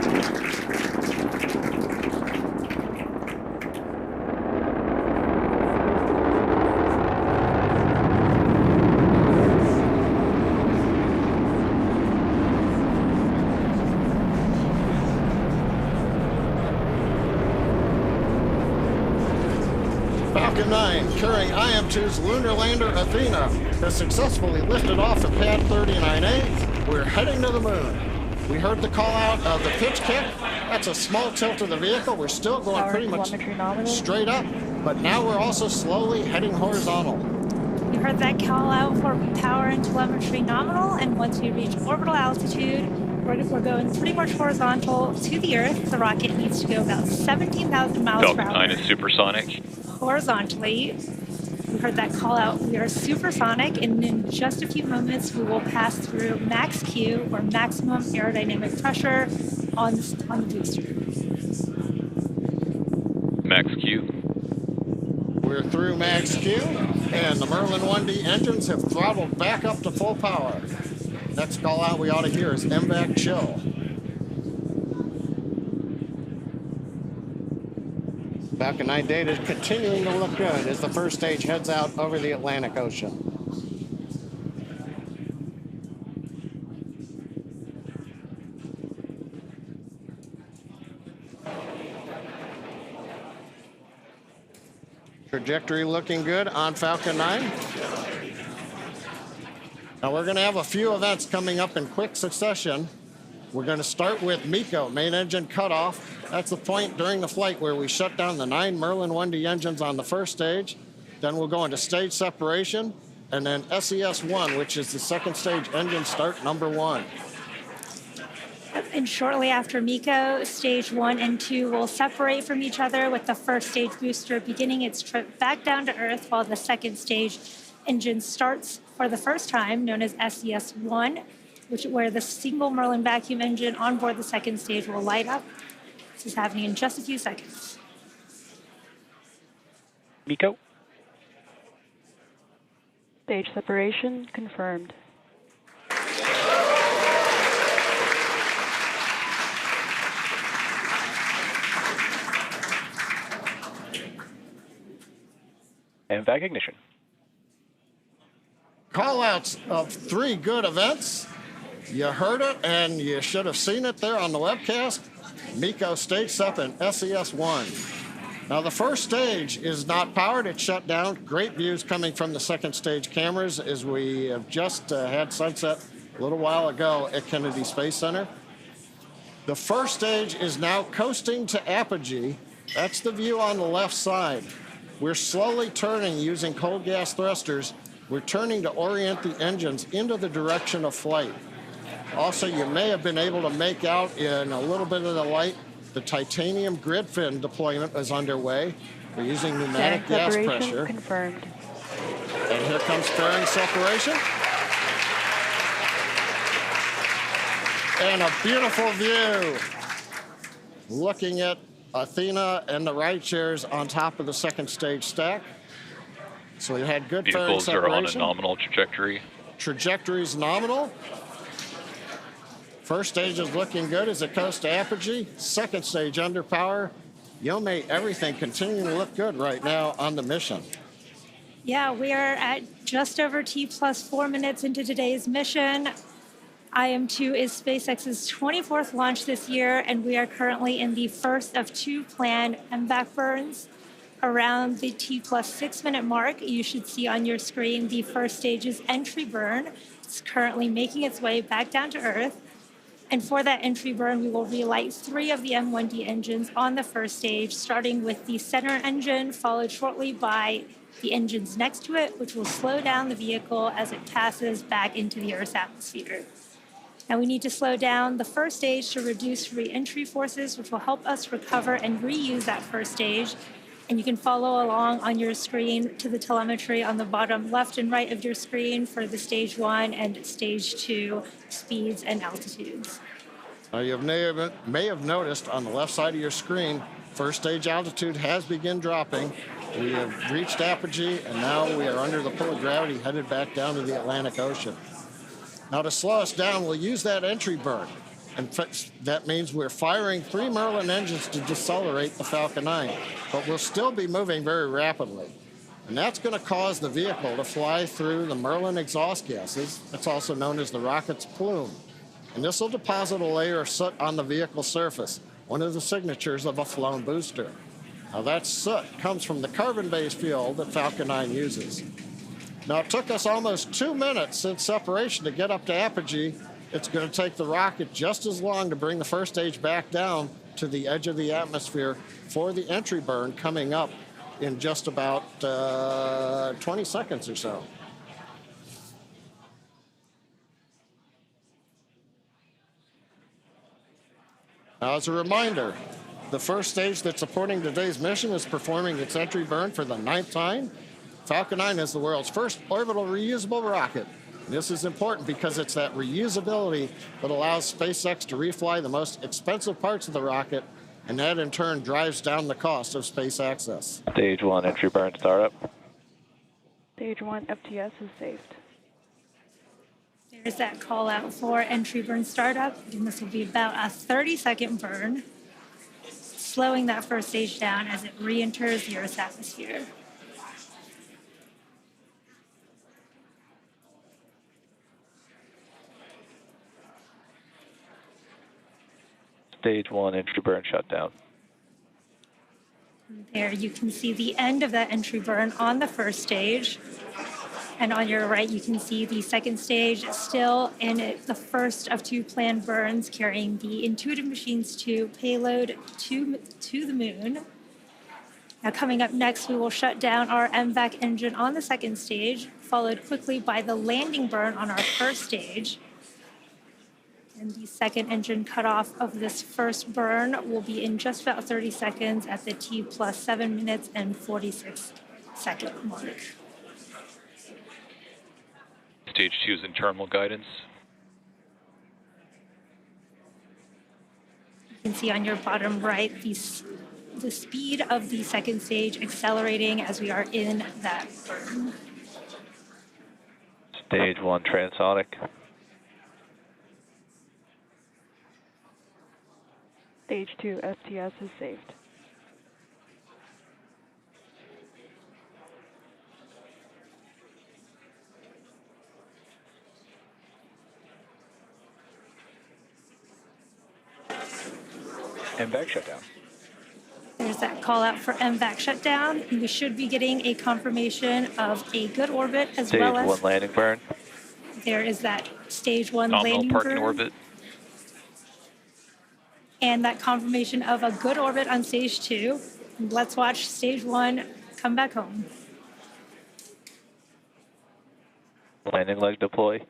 Falcon 9 carrying IM-2's lunar lander Athena has successfully lifted off at pad 39A. We're heading to the moon. We heard the call out of the pitch kick. That's a small tilt of the vehicle. We're still going pretty much straight up, but now we're also slowly heading horizontal. You heard that call out for power and telemetry nominal, and once we reach orbital altitude, we're going pretty much horizontal to the Earth. The rocket needs to go about 17,000 miles per Falcon hour. 9 is supersonic. Horizontally. We heard that call out. We are supersonic, and in just a few moments, we will pass through max Q, or maximum aerodynamic pressure, on the booster. Max Q. We're through max Q, and the Merlin 1D engines have throttled back up to full power. Next call out we ought to hear is MVAC chill. Falcon 9 data is continuing to look good as the first stage heads out over the Atlantic Ocean. Trajectory looking good on Falcon 9. Now we're going to have a few events coming up in quick succession. We're going to start with MECO, main engine cutoff. That's the point during the flight where we shut down the 9 Merlin 1D engines on the first stage. Then we'll go into stage separation, and then SES-1, which is the second stage engine start number 1. And shortly after MECO, stage 1 and 2 will separate from each other, with the first stage booster beginning its trip back down to Earth, while the second stage engine starts for the first time, known as SES-1, where the single Merlin vacuum engine on board the second stage will light up. This is happening in just a few seconds. MECO. Stage separation confirmed. And vac ignition. Call-outs of 3 good events. You heard it, and you should have seen it there on the webcast. MECO Stage 7, SES-1. Now, the first stage is not powered. It's shut down. Great views coming from the second stage cameras as we have just had sunset a little while ago at Kennedy Space Center. The first stage is now coasting to apogee. That's the view on the left side. We're slowly turning using cold gas thrusters. We're turning to orient the engines into the direction of flight. Also, you may have been able to make out in a little bit of the light, the titanium grid fin deployment is underway. We're using pneumatic gas pressure. Confirmed. And here comes fairing separation. And a beautiful view. Looking at Athena and the ride shares on top of the second stage stack. So we had good fairing Vehicles separation. are on a nominal trajectory. Trajectory's nominal. First stage is looking good as it coasts to apogee. Second stage under power. Yome, everything continuing to look good right now on the mission. Yeah, we are at just over T plus 4 minutes into today's mission. IM-2 is SpaceX's 24th launch this year, and we are currently in the first of 2 planned MVAC burns. Around the T plus 6 minute mark, you should see on your screen the first stage's entry burn. It's currently making its way back down to Earth. And for that entry burn, we will relight 3 of the M1D engines on the first stage, starting with the center engine, followed shortly by the engines next to it, which will slow down the vehicle as it passes back into the Earth's atmosphere. Now we need to slow down the first stage to reduce re-entry forces, which will help us recover and reuse that first stage. And you can follow along on your screen to the telemetry on the bottom left and right of your screen for the stage 1 and stage 2 speeds and altitudes. You may have noticed on the left side of your screen, first stage altitude has begun dropping. We have reached apogee, and now we are under the pull of gravity, headed back down to the Atlantic Ocean. Now, to slow us down, we'll use that entry burn. And that means we're firing 3 Merlin engines to decelerate the Falcon 9, but we'll still be moving very rapidly. And that's going to cause the vehicle to fly through the Merlin exhaust gases. That's also known as the rocket's plume. And this will deposit a layer of soot on the vehicle surface, one of the signatures of a flown booster. Now, that soot comes from the carbon-based fuel that Falcon 9 uses. Now, it took us almost 2 minutes since separation to get up to apogee. It's going to take the rocket just as long to bring the first stage back down to the edge of the atmosphere for the entry burn coming up in just about 20 seconds or so. Now, as a reminder, the first stage that's supporting today's mission is performing its entry burn for the 9th time. Falcon 9 is the world's first orbital reusable rocket. This is important because it's that reusability that allows SpaceX to refly the most expensive parts of the rocket, and that in turn drives down the cost of space access. Stage 1 entry burn startup. Stage 1 FTS is saved. There's that call out for entry burn startup, and this will be about a 30-second burn, slowing that first stage down as it re-enters the Earth's atmosphere. Stage 1 entry burn shutdown. There you can see the end of that entry burn on the first stage. And on your right, you can see the second stage still in the first of 2 planned burns, carrying the Intuitive Machines 2 payload to the moon. Now, coming up next, we will shut down our MVAC engine on the second stage, followed quickly by the landing burn on our first stage. And the second engine cutoff of this first burn will be in just about 30 seconds at the T plus 7 minutes and 46 second mark. Stage 2 is in terminal guidance. You can see on your bottom right the speed of the second stage accelerating as we are in that burn. Stage 1 transonic. Stage 2 STS is saved. MVAC shutdown. There's that call out for MVAC shutdown. And we should be getting a confirmation of a good orbit as Stage well as 1 landing burn. there is that stage 1 Nominal landing parking burn. orbit. and that confirmation of a good orbit on stage 2. Let's watch stage 1 come back home. Landing leg deploy.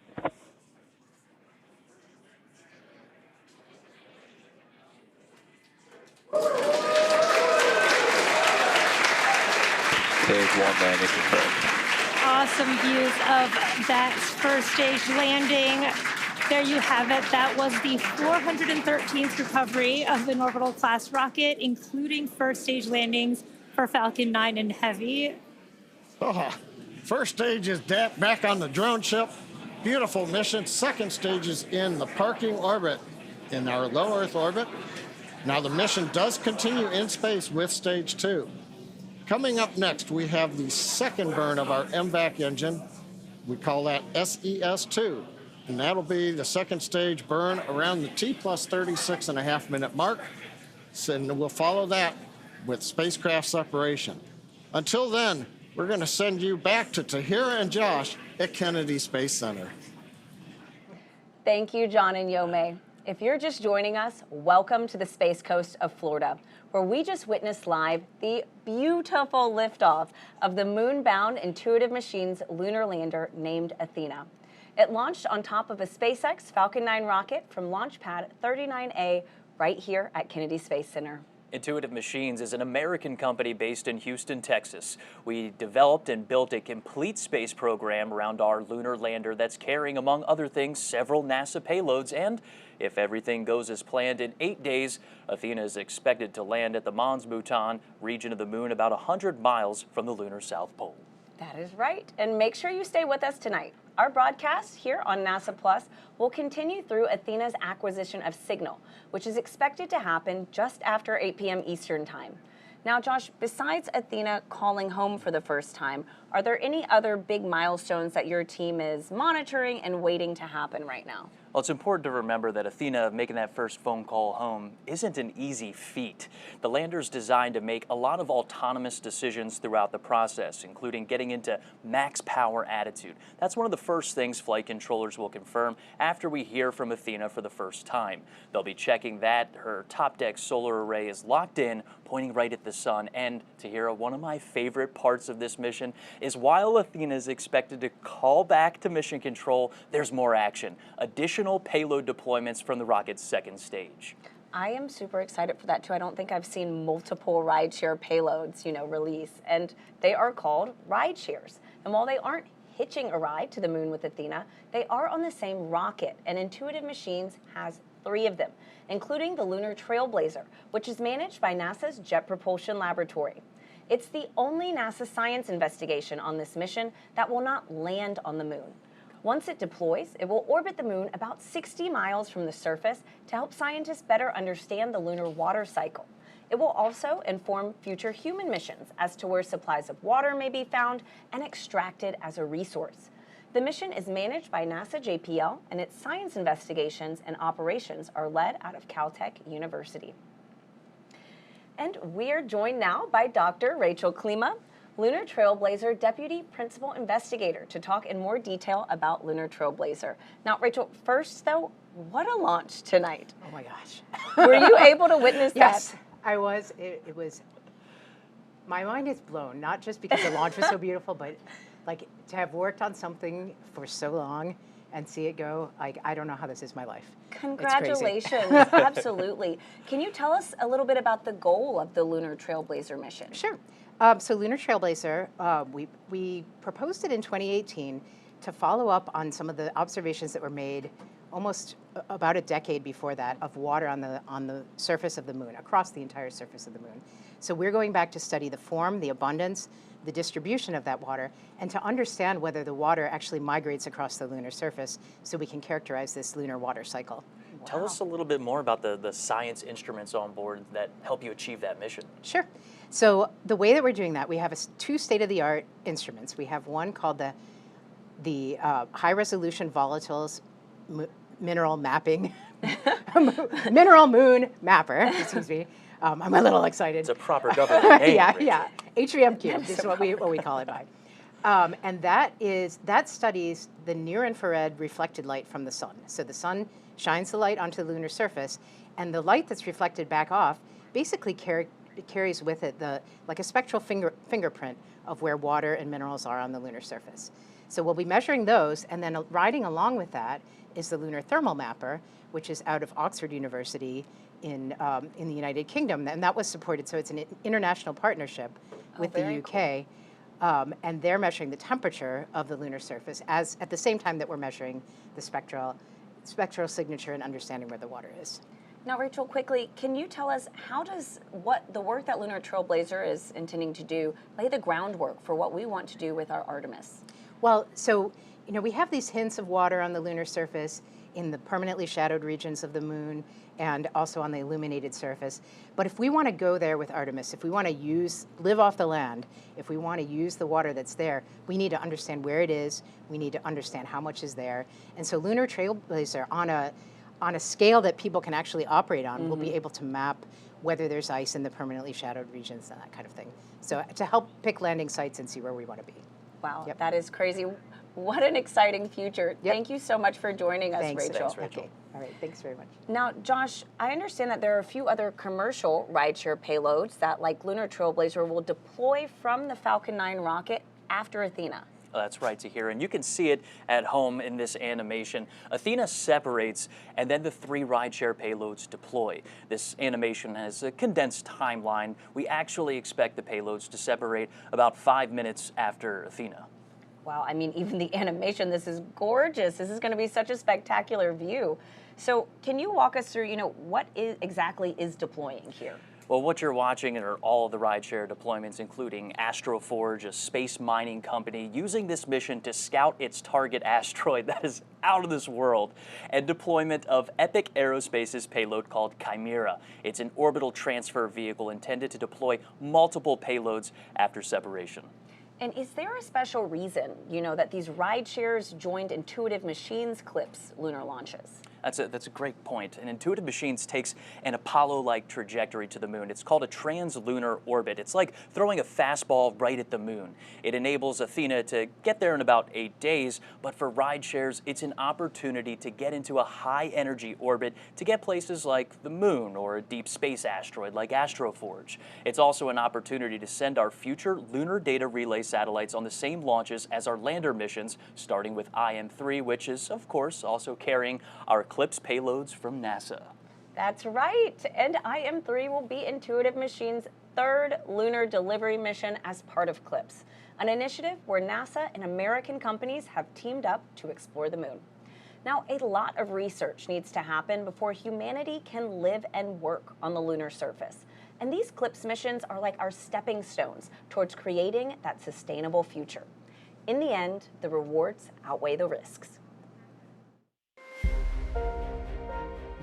Stage 1 landing confirmed. Awesome views of that first stage landing. There you have it. That was the 413th recovery of an orbital class rocket, including first stage landings for Falcon 9 and Heavy. Oh, first stage is back on the drone ship. Beautiful mission. Second stage is in the parking orbit in our low Earth orbit. Now the mission does continue in space with stage 2. Coming up next, we have the second burn of our MVAC engine. We call that SES-2. And that'll be the second stage burn around the T plus 36.5 minute mark. And we'll follow that with spacecraft separation. Until then, we're going to send you back to Tahira and Josh at Kennedy Space Center. Thank you, John and Yome. If you're just joining us, welcome to the Space Coast of Florida, where we just witnessed live the beautiful liftoff of the moon-bound Intuitive Machines lunar lander named Athena. It launched on top of a SpaceX Falcon 9 rocket from Launch Pad 39A right here at Kennedy Space Center. Intuitive Machines is an American company based in Houston, Texas. We developed and built a complete space program around our lunar lander that's carrying, among other things, several NASA payloads. And if everything goes as planned, in 8 days, Athena is expected to land at the Mons Mouton region of the moon, about 100 miles from the lunar South Pole. That is right. And make sure you stay with us tonight. Our broadcast here on NASA Plus will continue through Athena's acquisition of signal, which is expected to happen just after 8 p.m. Eastern Time. Now, Josh, besides Athena calling home for the first time, are there any other big milestones that your team is monitoring and waiting to happen right now? Well, it's important to remember that Athena making that first phone call home isn't an easy feat. The lander's designed to make a lot of autonomous decisions throughout the process, including getting into max power attitude. That's one of the first things flight controllers will confirm after we hear from Athena for the first time. They'll be checking that her top deck solar array is locked in, pointing right at the sun. And Tahira, one of my favorite parts of this mission is while Athena is expected to call back to mission control, there's more action. Additional payload deployments from the rocket's second stage. I am super excited for that too. I don't think I've seen multiple rideshare payloads, release, and they are called ride shares. And while they aren't hitching a ride to the moon with Athena, they are on the same rocket, and Intuitive Machines has 3 of them, including the Lunar Trailblazer, which is managed by NASA's Jet Propulsion Laboratory. It's the only NASA science investigation on this mission that will not land on the moon. Once it deploys, it will orbit the moon about 60 miles from the surface to help scientists better understand the lunar water cycle. It will also inform future human missions as to where supplies of water may be found and extracted as a resource. The mission is managed by NASA JPL, and its science investigations and operations are led out of Caltech University. And we are joined now by Dr. Rachel Klima, Lunar Trailblazer Deputy Principal Investigator, to talk in more detail about Lunar Trailblazer. Now, Rachel, first though, what a launch tonight. Oh my gosh. Were you able to witness Yes, that? I was. It was, my mind is blown, not just because the launch was so beautiful, but like to have worked on something for so long and see it go, I don't know how this is my life. Congratulations, absolutely. Can you tell us a little bit about the goal of the Lunar Trailblazer mission? Sure. So Lunar Trailblazer, we proposed it in 2018 to follow up on some of the observations that were made almost about a decade before that of water on the surface of the moon, across the entire surface of the moon. So we're going back to study the form, the abundance, the distribution of that water, and to understand whether the water actually migrates across the lunar surface so we can characterize this lunar water cycle. Tell us a little bit more about the science instruments on board that help you achieve that mission. Sure. So the way that we're doing that, we have 2 state-of-the-art instruments. We have one called the high-resolution volatiles mineral mapping, mineral moon mapper, excuse me. I'm a little excited. It's a proper government name. Yeah. HVMQ is what we call it by. And that studies the near-infrared reflected light from the sun. So the sun shines the light onto the lunar surface, And the light that's reflected back off basically carries with it like a spectral fingerprint of where water and minerals are on the lunar surface. So we'll be measuring those, and then riding along with that is the Lunar Thermal Mapper, which is out of Oxford University in the United Kingdom, and that was supported. So it's an international partnership with the UK, and they're measuring the temperature of the lunar surface at the same time that we're measuring the spectral signature and understanding where the water is. Now, Rachel, quickly, can you tell us how does the work that Lunar Trailblazer is intending to do lay the groundwork for what we want to do with our Artemis? Well, so, we have these hints of water on the lunar surface in the permanently shadowed regions of the moon and also on the illuminated surface. But if we want to go there with Artemis, if we want to live off the land, if we want to use the water that's there, we need to understand where it is, we need to understand how much is there. And so Lunar Trailblazer, on a scale that people can actually operate on, will be able to map whether there's ice in the permanently shadowed regions and that kind of thing. So to help pick landing sites and see where we want to be. Wow, that is crazy. What an exciting future. Thank you so much for joining us, Rachel. Thanks, Rachel. Okay. All right, thanks very much. Now, Josh, I understand that there are a few other commercial rideshare payloads that, like Lunar Trailblazer, will deploy from the Falcon 9 rocket after Athena. That's right, Tahir, and you can see it at home in this animation. Athena separates, and then the 3 rideshare payloads deploy. This animation has a condensed timeline. We actually expect the payloads to separate about 5 minutes after Athena. Wow, I mean, even the animation, this is gorgeous. This is going to be such a spectacular view. So can you walk us through, what exactly is deploying here? Well, what you're watching are all of the rideshare deployments, including Astroforge, a space mining company, using this mission to scout its target asteroid that is out of this world, and deployment of Epic Aerospace's payload called Chimera. It's an orbital transfer vehicle intended to deploy multiple payloads after separation. And is there a special reason, that these rideshares joined Intuitive Machines CLPS lunar launches? That's a great point. And Intuitive Machines takes an Apollo-like trajectory to the moon. It's called a translunar orbit. It's like throwing a fastball right at the moon. It enables Athena to get there in about 8 days, but for rideshares, it's an opportunity to get into a high-energy orbit to get places like the moon or a deep space asteroid like Astroforge. It's also an opportunity to send our future lunar data relay satellites on the same launches as our lander missions, starting with IM-3, which is, of course, also carrying our CLPS payloads from NASA. That's right, and IM-3 will be Intuitive Machines' 3rd lunar delivery mission as part of CLPS, an initiative where NASA and American companies have teamed up to explore the moon. Now, a lot of research needs to happen before humanity can live and work on the lunar surface. And these CLPS missions are like our stepping stones towards creating that sustainable future. In the end, the rewards outweigh the risks.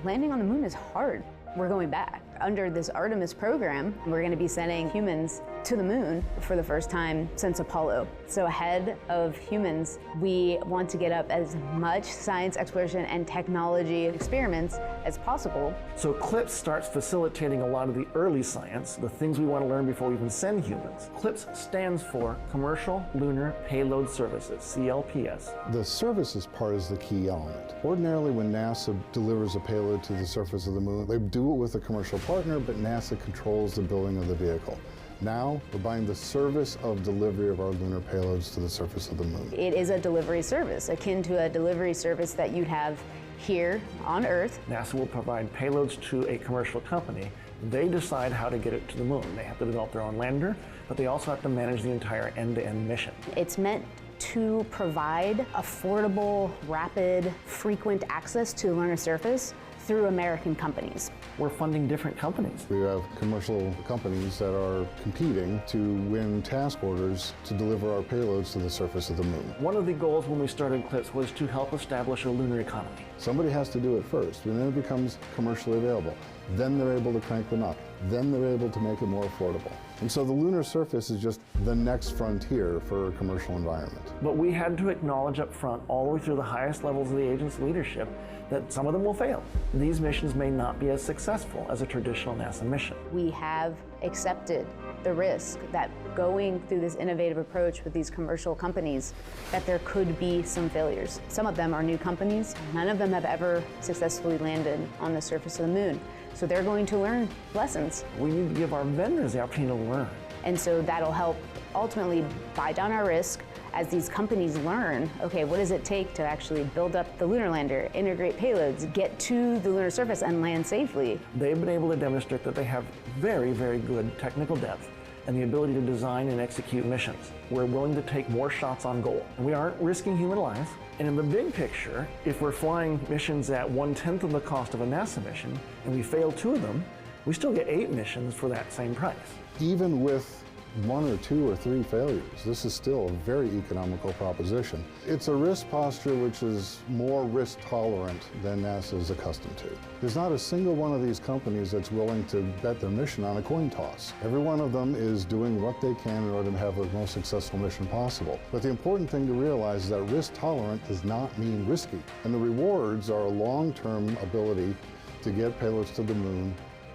Landing on the moon is hard. We're going back. Under this Artemis program, we're going to be sending humans to the moon for the first time since Apollo. So ahead of humans, we want to get up as much science exploration and technology experiments as possible. So CLPS starts facilitating a lot of the early science, the things we want to learn before we even send humans. CLPS stands for Commercial Lunar Payload Services, CLPS. The services part is the key element. Ordinarily, when NASA delivers a payload to the surface of the moon, they do it with a commercial partner, but NASA controls the building of the vehicle. Now, we're buying the service of delivery of our lunar payloads to the surface of the moon. It is a delivery service, akin to a delivery service that you'd have here on Earth. NASA will provide payloads to a commercial company. They decide how to get it to the moon. They have to develop their own lander, but they also have to manage the entire end-to-end mission. It's meant to provide affordable, rapid, frequent access to the lunar surface through American companies. We're funding different companies. We have commercial companies that are competing to win task orders to deliver our payloads to the surface of the moon. One of the goals when we started CLPS was to help establish a lunar economy. Somebody has to do it first, and then it becomes commercially available. Then they're able to crank them up. Then they're able to make it more affordable. And so the lunar surface is just the next frontier for a commercial environment. But we had to acknowledge up front, all the way through the highest levels of the agency leadership, that some of them will fail. These missions may not be as successful as a traditional NASA mission. We have accepted the risk that going through this innovative approach with these commercial companies, that there could be some failures. Some of them are new companies. None of them have ever successfully landed on the surface of the moon. So they're going to learn lessons. We need to give our vendors the opportunity to learn. And so that'll help ultimately buy down our risk as these companies learn, okay, what does it take to actually build up the lunar lander, integrate payloads, get to the lunar surface and land safely? They've been able to demonstrate that they have very, very good technical depth and the ability to design and execute missions. We're willing to take more shots on goal. And we aren't risking human life. And in the big picture, if we're flying missions at 1/10 of the cost of a NASA mission and we fail 2 of them, we still get 8 missions for that same price. Even with 1 or 2 or 3 failures, this is still a very economical proposition. It's a risk posture which is more risk tolerant than NASA is accustomed to. There's not a single one of these companies that's willing to bet their mission on a coin toss. Every one of them is doing what they can in order to have the most successful mission possible. But the important thing to realize is that risk tolerant does not mean risky. And the rewards are a long-term ability to get payloads to the moon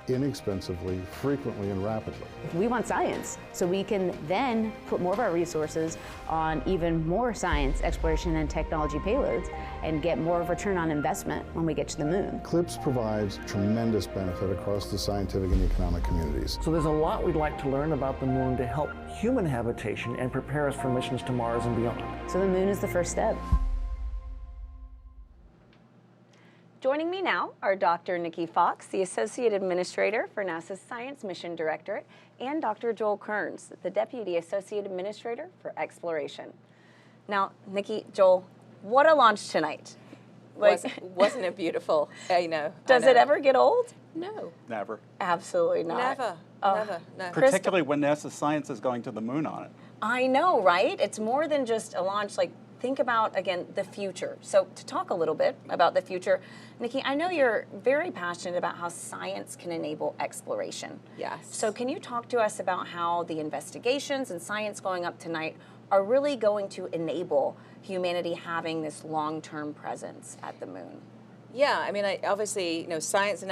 inexpensively, frequently, and rapidly. We want science, so we can then put more of our resources on even more science, exploration, and technology payloads and get more of a return on investment when we get to the moon. CLIPS provides tremendous benefit across the scientific and economic communities. So there's a lot we'd like to learn about the moon to help human habitation and prepare us for missions to Mars and beyond. So the moon is the first step. Joining me now are Dr. Nikki Fox, the Associate Administrator for NASA's Science Mission Directorate, and Dr. Joel Kearns, the Deputy Associate Administrator for Exploration. Now, Nikki, Joel, what a launch tonight. Wasn't it beautiful? I know. Does it ever get old? No. Never. Absolutely not. Never. Oh. Never. No. Particularly when NASA science is going to the moon on it. I know, right? It's more than just a launch. Like, think about, again, the future. So to talk a little bit about the future, Nikki, I know you're very passionate about how science can enable exploration. Yes. So can you talk to us about how the investigations and science going up tonight are really going to enable humanity having this long-term presence at the moon? Yeah, I mean, obviously, science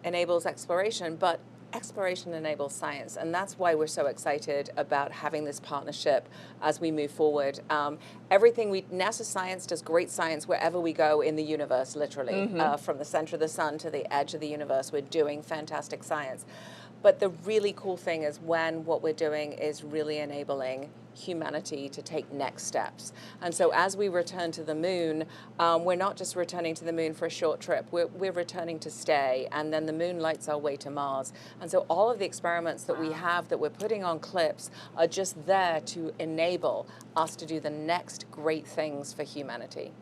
enables exploration, but exploration enables science, and that's why we're so excited about having this partnership as we move forward. NASA science does great science wherever we go in the universe, literally. From the center of the sun to the edge of the universe, we're doing fantastic science. But the really cool thing is when what we're doing is really enabling humanity to take next steps. And so as we return to the moon, we're not just returning to the moon for a short trip, we're returning to stay, and then the moon lights our way to Mars. And so all of the experiments that we have that we're putting on CLIPS are just there to enable us to do the next great things for humanity.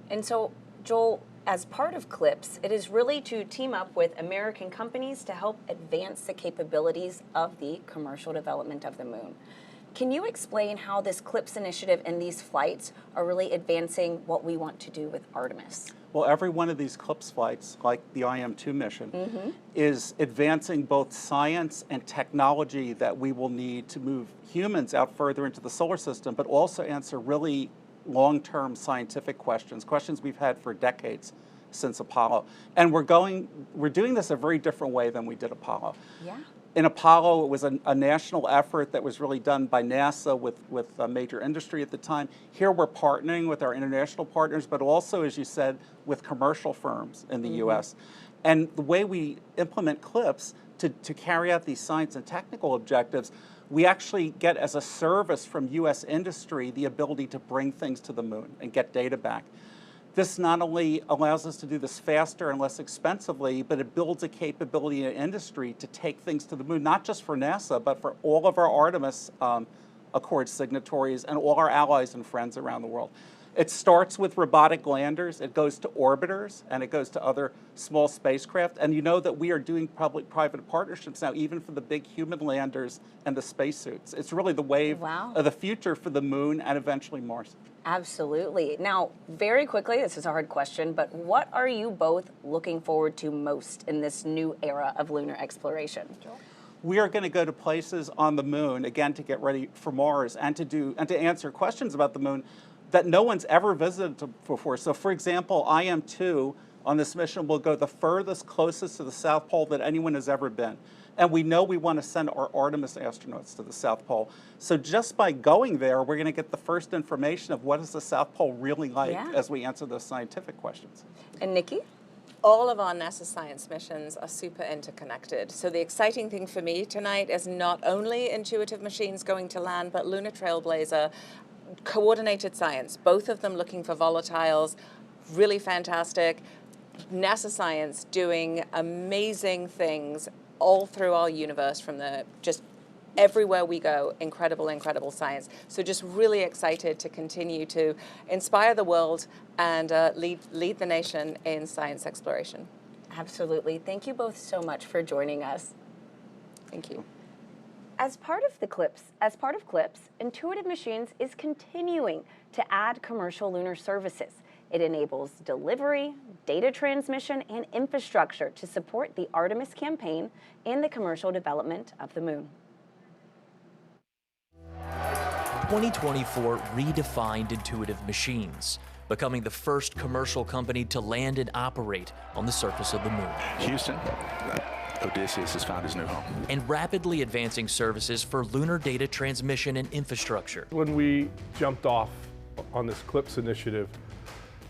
And so, Joel, as part of CLIPS, it is really to team up with American companies to help advance the capabilities of the commercial development of the moon. Can you explain how this CLIPS initiative and these flights are really advancing what we want to do with Artemis? Well, every one of these CLIPS flights, like the IM-2 mission, is advancing both science and technology that we will need to move humans out further into the solar system, but also answer really long-term scientific questions we've had for decades since Apollo. And we're doing this a very different way than we did Apollo. Yeah. In Apollo, it was a national effort that was really done by NASA with a major industry at the time. Here we're partnering with our international partners, but also, as you said, with commercial firms in the US. And the way we implement CLIPS to carry out these science and technical objectives, we actually get as a service from US industry the ability to bring things to the moon and get data back. This not only allows us to do this faster and less expensively, but it builds a capability in industry to take things to the moon, not just for NASA, but for all of our Artemis Accord signatories and all our allies and friends around the world. It starts with robotic landers, it goes to orbiters, and it goes to other small spacecraft. And you know that we are doing public-private partnerships now, even for the big human landers and the spacesuits. It's really the wave of the future for the moon and eventually Mars. Absolutely. Now, very quickly, this is a hard question, but what are you both looking forward to most in this new era of lunar exploration? Joel? We are going to go to places on the moon, again, to get ready for Mars and to answer questions about the moon that no one's ever visited before. So, for example, IM-2 on this mission will go the furthest, closest to the South Pole that anyone has ever been. And we know we want to send our Artemis astronauts to the South Pole. So just by going there, we're going to get the first information of what is the South Pole really like as we answer those scientific questions. And Nikki? All of our NASA science missions are super interconnected. So the exciting thing for me tonight is not only Intuitive Machines going to land, but Lunar Trailblazer, coordinated science, both of them looking for volatiles, really fantastic. NASA science doing amazing things all through our universe, from the just everywhere we go, incredible, incredible science. So just really excited to continue to inspire the world and lead the nation in science exploration. Absolutely. Thank you both so much for joining us. Thank you. As part of CLIPS, Intuitive Machines is continuing to add commercial lunar services. It enables delivery, data transmission, and infrastructure to support the Artemis campaign and the commercial development of the moon. 2024 redefined Intuitive Machines, becoming the first commercial company to land and operate on the surface of the moon. Houston, Odysseus has found his new home. And rapidly advancing services for lunar data transmission and infrastructure. When we jumped off on this CLIPS initiative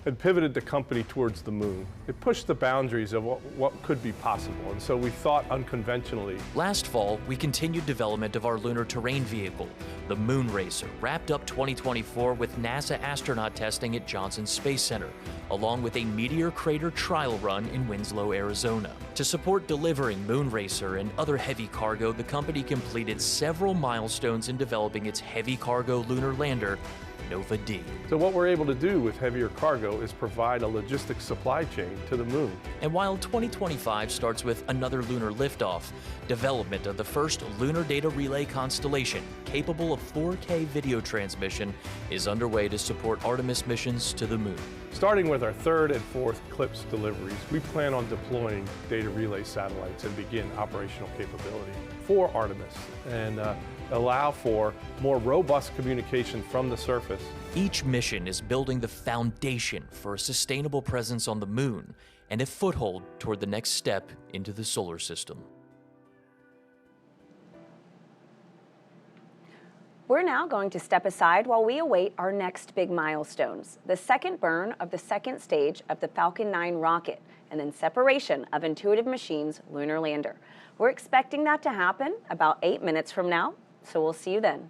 and pivoted the company towards the moon, it pushed the boundaries of what could be possible, and so we thought unconventionally. Last fall, we continued development of our lunar terrain vehicle, the Moon Racer, wrapped up 2024 with NASA astronaut testing at Johnson Space Center, along with a Meteor Crater trial run in Winslow, Arizona. To support delivering Moon Racer and other heavy cargo, the company completed several milestones in developing its heavy cargo lunar lander, Nova D. So what we're able to do with heavier cargo is provide a logistics supply chain to the moon. And while 2025 starts with another lunar liftoff, development of the first lunar data relay constellation capable of 4K video transmission is underway to support Artemis missions to the moon. Starting with our third and fourth CLIPS deliveries, we plan on deploying data relay satellites and begin operational capability for Artemis and allow for more robust communication from the surface. Each mission is building the foundation for a sustainable presence on the moon and a foothold toward the next step into the solar system. We're now going to step aside while we await our next big milestones, the second burn of the second stage of the Falcon 9 rocket, and then separation of Intuitive Machines' lunar lander. We're expecting that to happen about 8 minutes from now, so we'll see you then.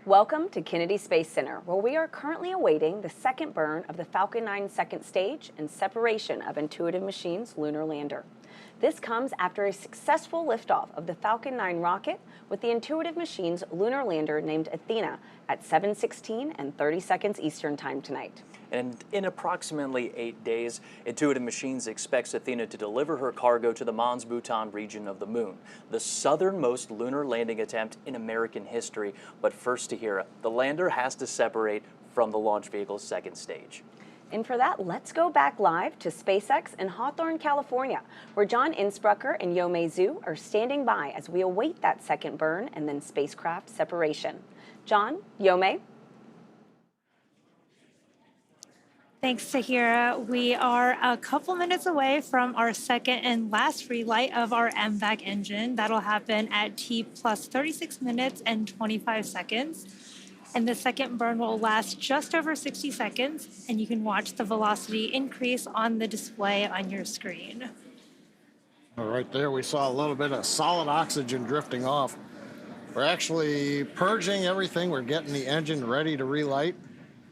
Welcome to Kennedy Space Center, where we are currently awaiting the second burn of the Falcon 9 second stage and separation of Intuitive Machines' lunar lander. This comes after a successful liftoff of the Falcon 9 rocket with the Intuitive Machines lunar lander named Athena at 7:16 and 30 seconds Eastern Time tonight. And in approximately 8 days, Intuitive Machines expects Athena to deliver her cargo to the Mons Bhutan region of the moon, the southernmost lunar landing attempt in American history. But first, Tahira, the lander has to separate from the launch vehicle's second stage. And for that, let's go back live to SpaceX in Hawthorne, California, where John Innsbrucker and Yomei Zhu are standing by as we await that second burn and then spacecraft separation. John, Yomei? Thanks, Tahira. We are a couple minutes away from our second and last relight of our MVAC engine. That'll happen at T plus 36 minutes and 25 seconds. And the second burn will last just over 60 seconds, and you can watch the velocity increase on the display on your screen. Right there, we saw a little bit of solid oxygen drifting off. We're actually purging everything. We're getting the engine ready to relight,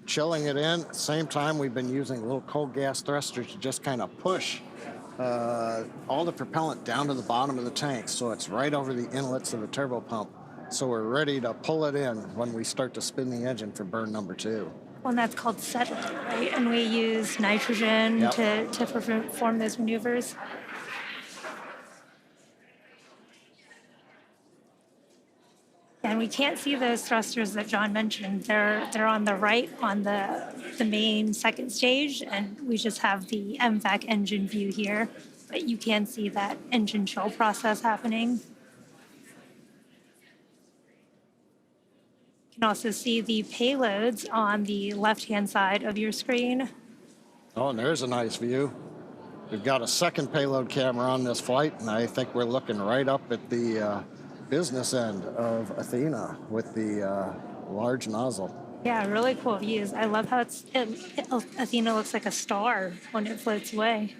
chilling it in. At the same time, we've been using little cold gas thrusters to just kind of push all the propellant down to the bottom of the tank, so it's right over the inlets of the turbo pump. So we're ready to pull it in when we start to spin the engine for burn number 2. Well, and that's called settling, right? And we use nitrogen to perform those maneuvers. And we can't see those thrusters that John mentioned. They're on the right on the main second stage, and we just have the MVAC engine view here. But you can see that engine chill process happening. You can also see the payloads on the left-hand side of your screen. Oh, and there's a nice view. We've got a second payload camera on this flight, and I think we're looking right up at the business end of Athena with the large nozzle. Yeah, really cool views. I love how Athena looks like a star when it floats away.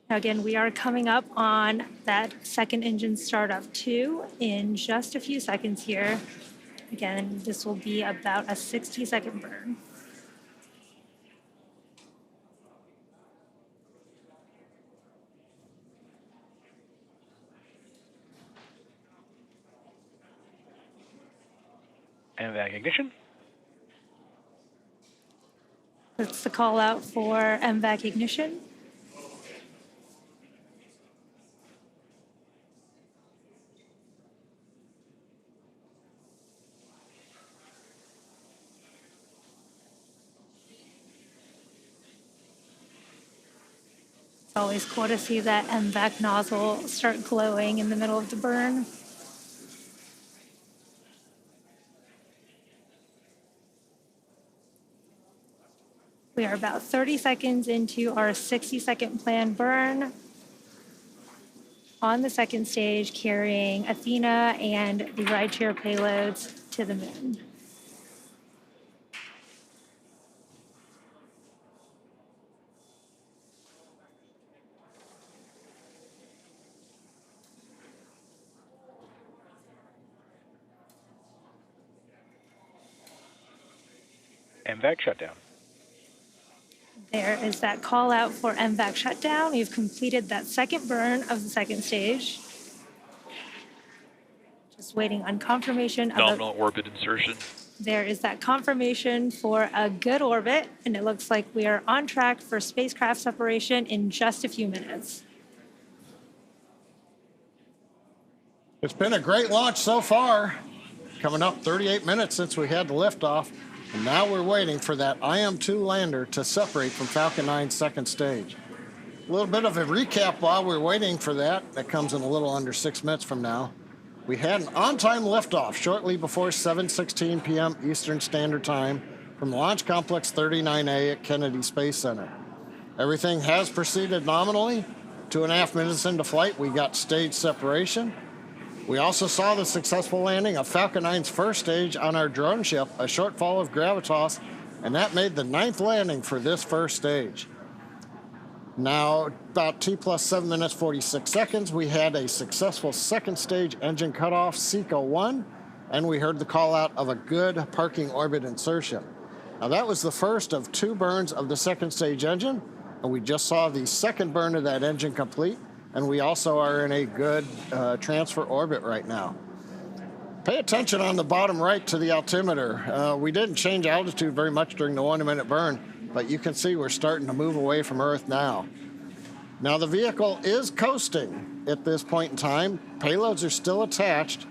Again, we are coming up on that second engine startup 2 in just a few seconds here. Again, this will be about a 60-second burn. MVAC ignition. That's the call out for MVAC ignition. It's always cool to see that MVAC nozzle start glowing in the middle of the burn. We are about 30 seconds into our 60-second planned burn on the second stage, carrying Athena and the rideshare payloads to the moon. MVAC shutdown. There is that call out for MVAC shutdown. We've completed that second burn of the second stage. Just waiting on confirmation. Nominal orbit insertion. There is that confirmation for a good orbit, and it looks like we are on track for spacecraft separation in just a few minutes. It's been a great launch so far. Coming up 38 minutes since we had the liftoff. And now we're waiting for that IM-2 lander to separate from Falcon 9's second stage. A little bit of a recap while we're waiting for that. That comes in a little under 6 minutes from now. We had an on-time liftoff shortly before 7:16 p.m. Eastern Standard Time from Launch Complex 39A at Kennedy Space Center. Everything has proceeded nominally. 2.5 minutes into flight, we got stage separation. We also saw the successful landing of Falcon 9's first stage on our drone ship, a short fall of gravitas, and that made the 9th landing for this first stage. Now, about T plus 7 minutes, 46 seconds, we had a successful second stage engine cutoff, SECO 1, and we heard the call out of a good parking orbit insertion. Now, that was the first of 2 burns of the second stage engine, and we just saw the second burn of that engine complete, and we also are in a good transfer orbit right now. Pay attention on the bottom right to the altimeter. We didn't change altitude very much during the 1-minute burn, but you can see we're starting to move away from Earth now. Now, the vehicle is coasting at this point in time. Payloads are still attached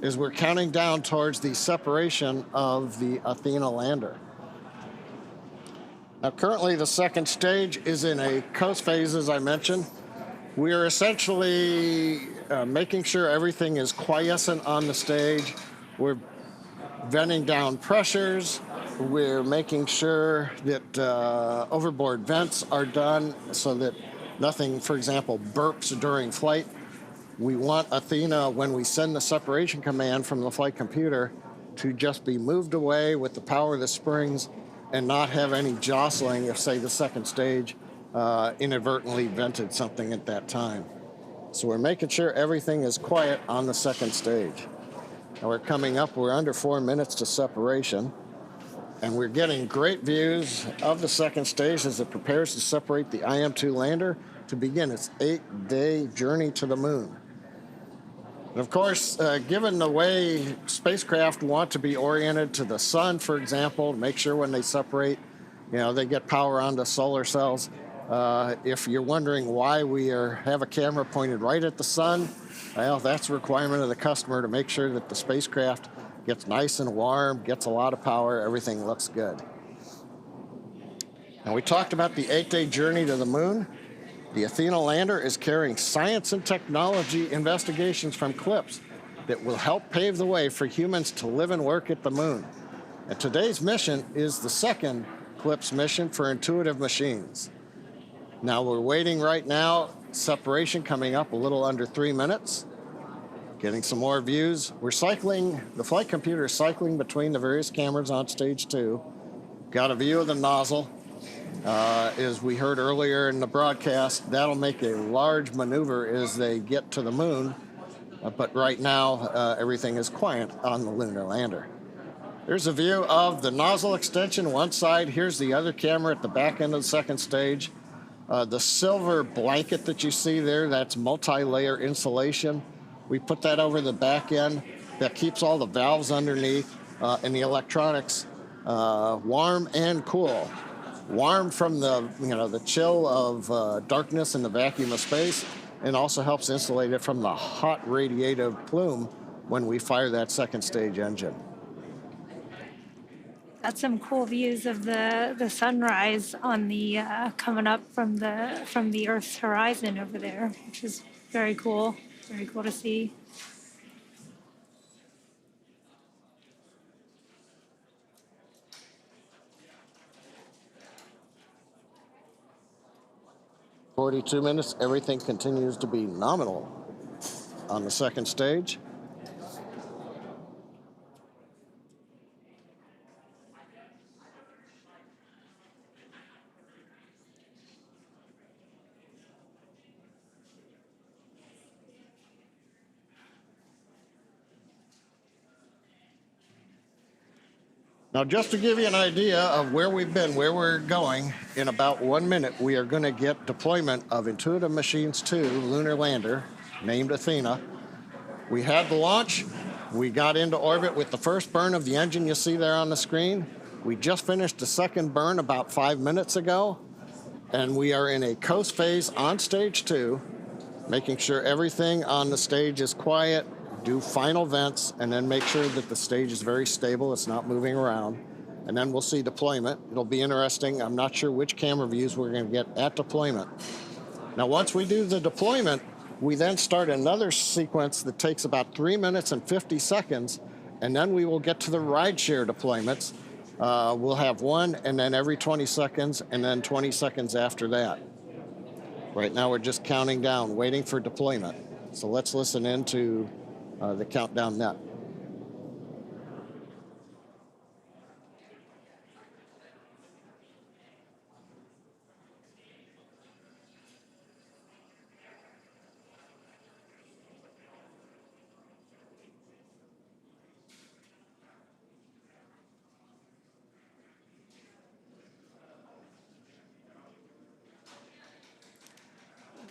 as we're counting down towards the separation of the Athena lander. Now, currently, the second stage is in a coast phase, as I mentioned. We are essentially making sure everything is quiescent on the stage. We're venting down pressures. We're making sure that overboard vents are done so that nothing, for example, burps during flight. We want Athena, when we send the separation command from the flight computer, to just be moved away with the power of the springs and not have any jostling if, say, the second stage inadvertently vented something at that time. So we're making sure everything is quiet on the second stage. Now we're coming up, we're under 4 minutes to separation, and we're getting great views of the second stage as it prepares to separate the IM-2 lander to begin its 8-day journey to the moon. And of course, given the way spacecraft want to be oriented to the sun, for example, to make sure when they separate, they get power onto solar cells. If you're wondering why we have a camera pointed right at the sun, well, that's a requirement of the customer to make sure that the spacecraft gets nice and warm, gets a lot of power, everything looks good. Now, we talked about the 8-day journey to the moon. The Athena lander is carrying science and technology investigations from CLIPS that will help pave the way for humans to live and work at the moon. And today's mission is the second CLIPS mission for Intuitive Machines. Now, we're waiting right now, separation coming up a little under 3 minutes. Getting some more views. We're cycling, the flight computer is cycling between the various cameras on stage 2. Got a view of the nozzle. As we heard earlier in the broadcast, that'll make a large maneuver as they get to the moon. But right now, everything is quiet on the lunar lander. There's a view of the nozzle extension one side. Here's the other camera at the back end of the second stage. The silver blanket that you see there, that's multi-layer insulation. We put that over the back end. That keeps all the valves underneath and the electronics warm and cool. Warm from the chill of darkness and the vacuum of space, and also helps insulate it from the hot radiative plume when we fire that second stage engine. Got some cool views of the sunrise on the coming up from the Earth's horizon over there, which is very cool. Very cool to see. "42 minutes, everything continues to be nominal on the second stage. Now, just to give you an idea of where we've been, where we're going, in about 1 minute, we are going to get deployment of Intuitive Machines 2 lunar lander, named Athena. We had the launch. We got into orbit with the first burn of the engine you see there on the screen. We just finished the second burn about 5 minutes ago, and we are in a coast phase on stage 2, making sure everything on the stage is quiet, do final vents, and then make sure that the stage is very stable, it's not moving around. And then we'll see deployment. It'll be interesting. I'm not sure which camera views we're going to get at deployment. Now, once we do the deployment, we then start another sequence that takes about 3 minutes and 50 seconds, and then we will get to the rideshare deployments. We'll have one, and then every 20 seconds, and then 20 seconds after that. Right now, we're just counting down, waiting for deployment. So let's listen into the countdown net.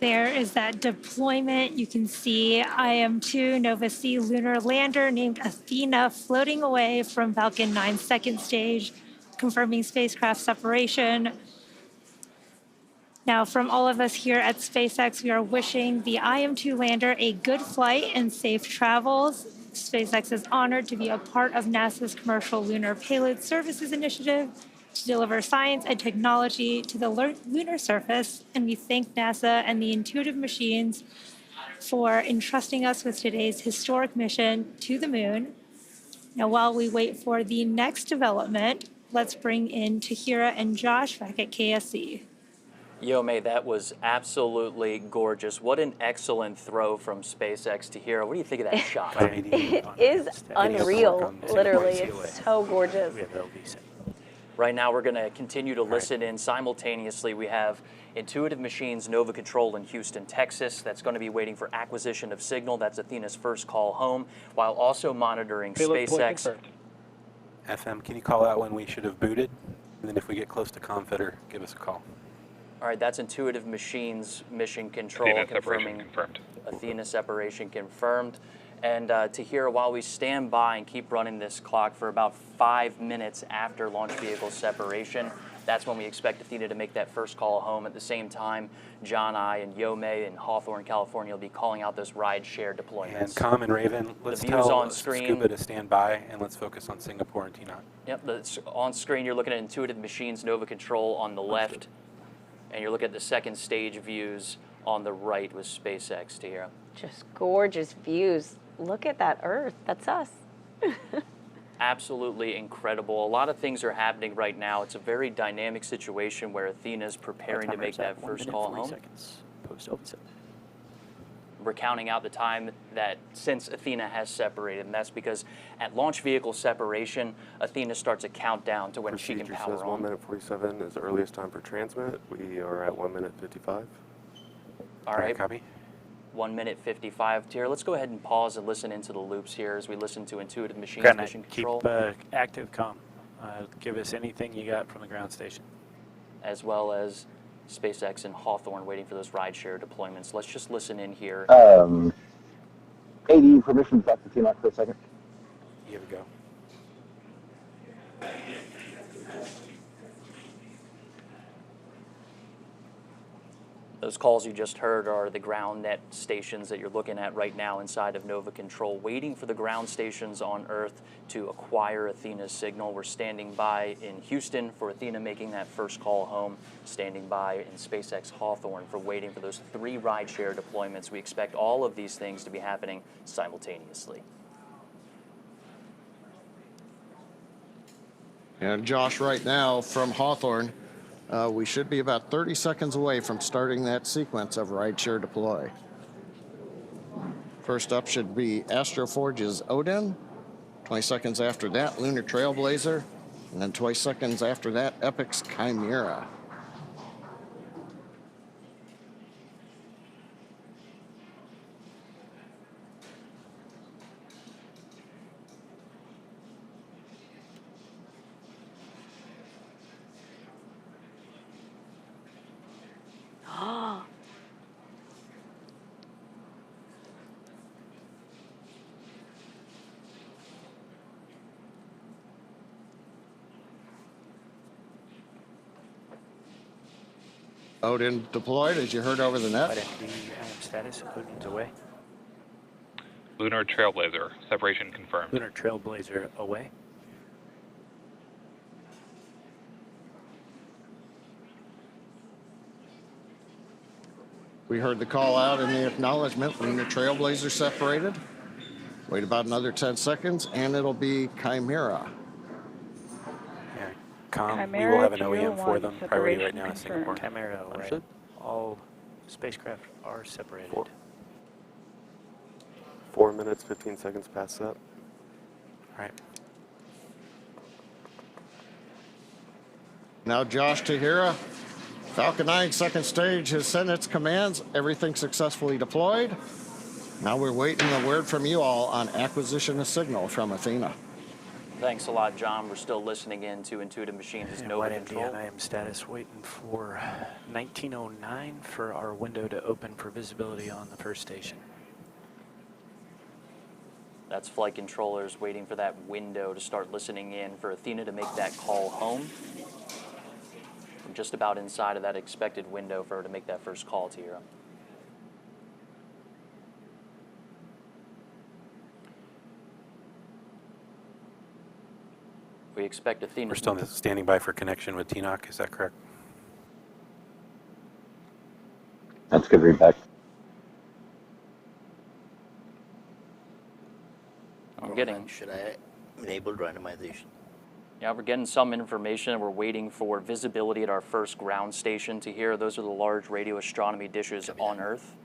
There is that deployment. You can see IM-2 Nova C lunar lander named Athena floating away from Falcon 9's second stage, confirming spacecraft separation. Now, from all of us here at SpaceX, we are wishing the IM-2 lander a good flight and safe travels. SpaceX is honored to be a part of NASA's Commercial Lunar Payload Services Initiative to deliver science and technology to the lunar surface, and we thank NASA and the Intuitive Machines for entrusting us with today's historic mission to the moon. Now, while we wait for the next development, let's bring in Tahira and Josh back at KSC. Yome, that was absolutely gorgeous. What an excellent throw from SpaceX to Tahira. What do you think of that shot? It is unreal, literally. It's so gorgeous. Right now, we're going to continue to listen in. Simultaneously, we have Intuitive Machines Nova Control in Houston, Texas. That's going to be waiting for acquisition of signal. That's Athena's first call home, while also monitoring SpaceX. FM, can you call out when we should have booted? And then if we get close to Confetter, give us a call. All right, that's Intuitive Machines Mission Control Athena confirming separation confirmed. Athena separation confirmed. And Tahira, while we stand by and keep running this clock for about 5 minutes after launch vehicle separation, that's when we expect Athena to make that first call home. At the same time, John, I, and Yome in Hawthorne, California will be calling out those ride-share deployments. And Com and Raven, let's the views tell on screen. Scuba to stand by, and let's focus on Singapore and T-Naught. Yep, on screen you're looking at Intuitive Machines Nova Control on the left, and you're looking at the second stage views on the right with SpaceX, Tahira. Just gorgeous views. Look at that Earth. That's us. Absolutely incredible. A lot of things are happening right now. It's a very dynamic situation where Athena's preparing to make that first call home. We're counting out the time that since Athena has separated, and that's because at launch vehicle separation, Athena starts a countdown to when she can power says on. 1 minute 47 is the earliest time for transmit. We are at 1 minute 55. All right. Copy. 1 minute 55. Tahira, let's go ahead and pause and listen into the loops here as we listen to Intuitive Machines Granite, Mission Control. keep active comm. Give us anything you got from the ground station. As well as SpaceX and Hawthorne waiting for those rideshare deployments. Let's just listen in here. AD permission back to T-Mac for a second. Here we go. Those calls you just heard are the ground net stations that you're looking at right now inside of Nova Control, waiting for the ground stations on Earth to acquire Athena's signal. We're standing by in Houston for Athena making that first call home, standing by in SpaceX Hawthorne for waiting for those 3 rideshare deployments. We expect all of these things to be happening simultaneously. And Josh, right now from Hawthorne, we should be about 30 seconds away from starting that sequence of rideshare deploy. First up should be Astroforge's Odin. 20 seconds after that, Lunar Trailblazer. And then 20 seconds after that, Epic's Chimera. Odin deployed, as you heard over the net. Status, Odin's away. Lunar Trailblazer, separation confirmed. Lunar Trailblazer away. We heard the call out in the acknowledgement. Lunar Trailblazer separated. Wait about another 10 seconds, and it'll be Chimera. We will have an OEM for them. Priority right now is Singapore. Chimera away. All spacecraft are separated. 4 minutes 15 seconds past that. All right. Now Josh Tahira. Falcon 9 second stage has sent its commands. Everything successfully deployed. Now we're waiting a word from you all on acquisition of signal from Athena. Thanks a lot, John. We're still listening in to Intuitive Machines' Nova Control. And IM status waiting for 1909 for our window to open for visibility on the first station. That's flight controllers waiting for that window to start listening in for Athena to make that call home. We're just about inside of that expected window for her to make that first call to Hero. We expect Athena. We're still standing by for connection with TNOC, is that correct? That's good feedback. I'm getting. Should I enable randomization? Yeah, we're getting some information. We're waiting for visibility at our first ground station to hear. Those are the large radio astronomy dishes on Earth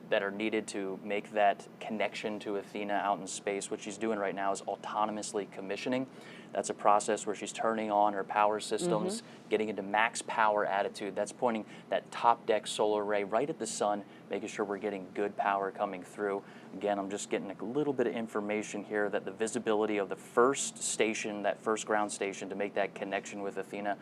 that are needed to make that connection to Athena out in space. What she's doing right now is autonomously commissioning. That's a process where she's turning on her power systems, getting into max power attitude. That's pointing that top deck solar array right at the sun, making sure we're getting good power coming through. Again, I'm just getting a little bit of information here that the visibility of the first station, that first ground station, to make that connection with Athena,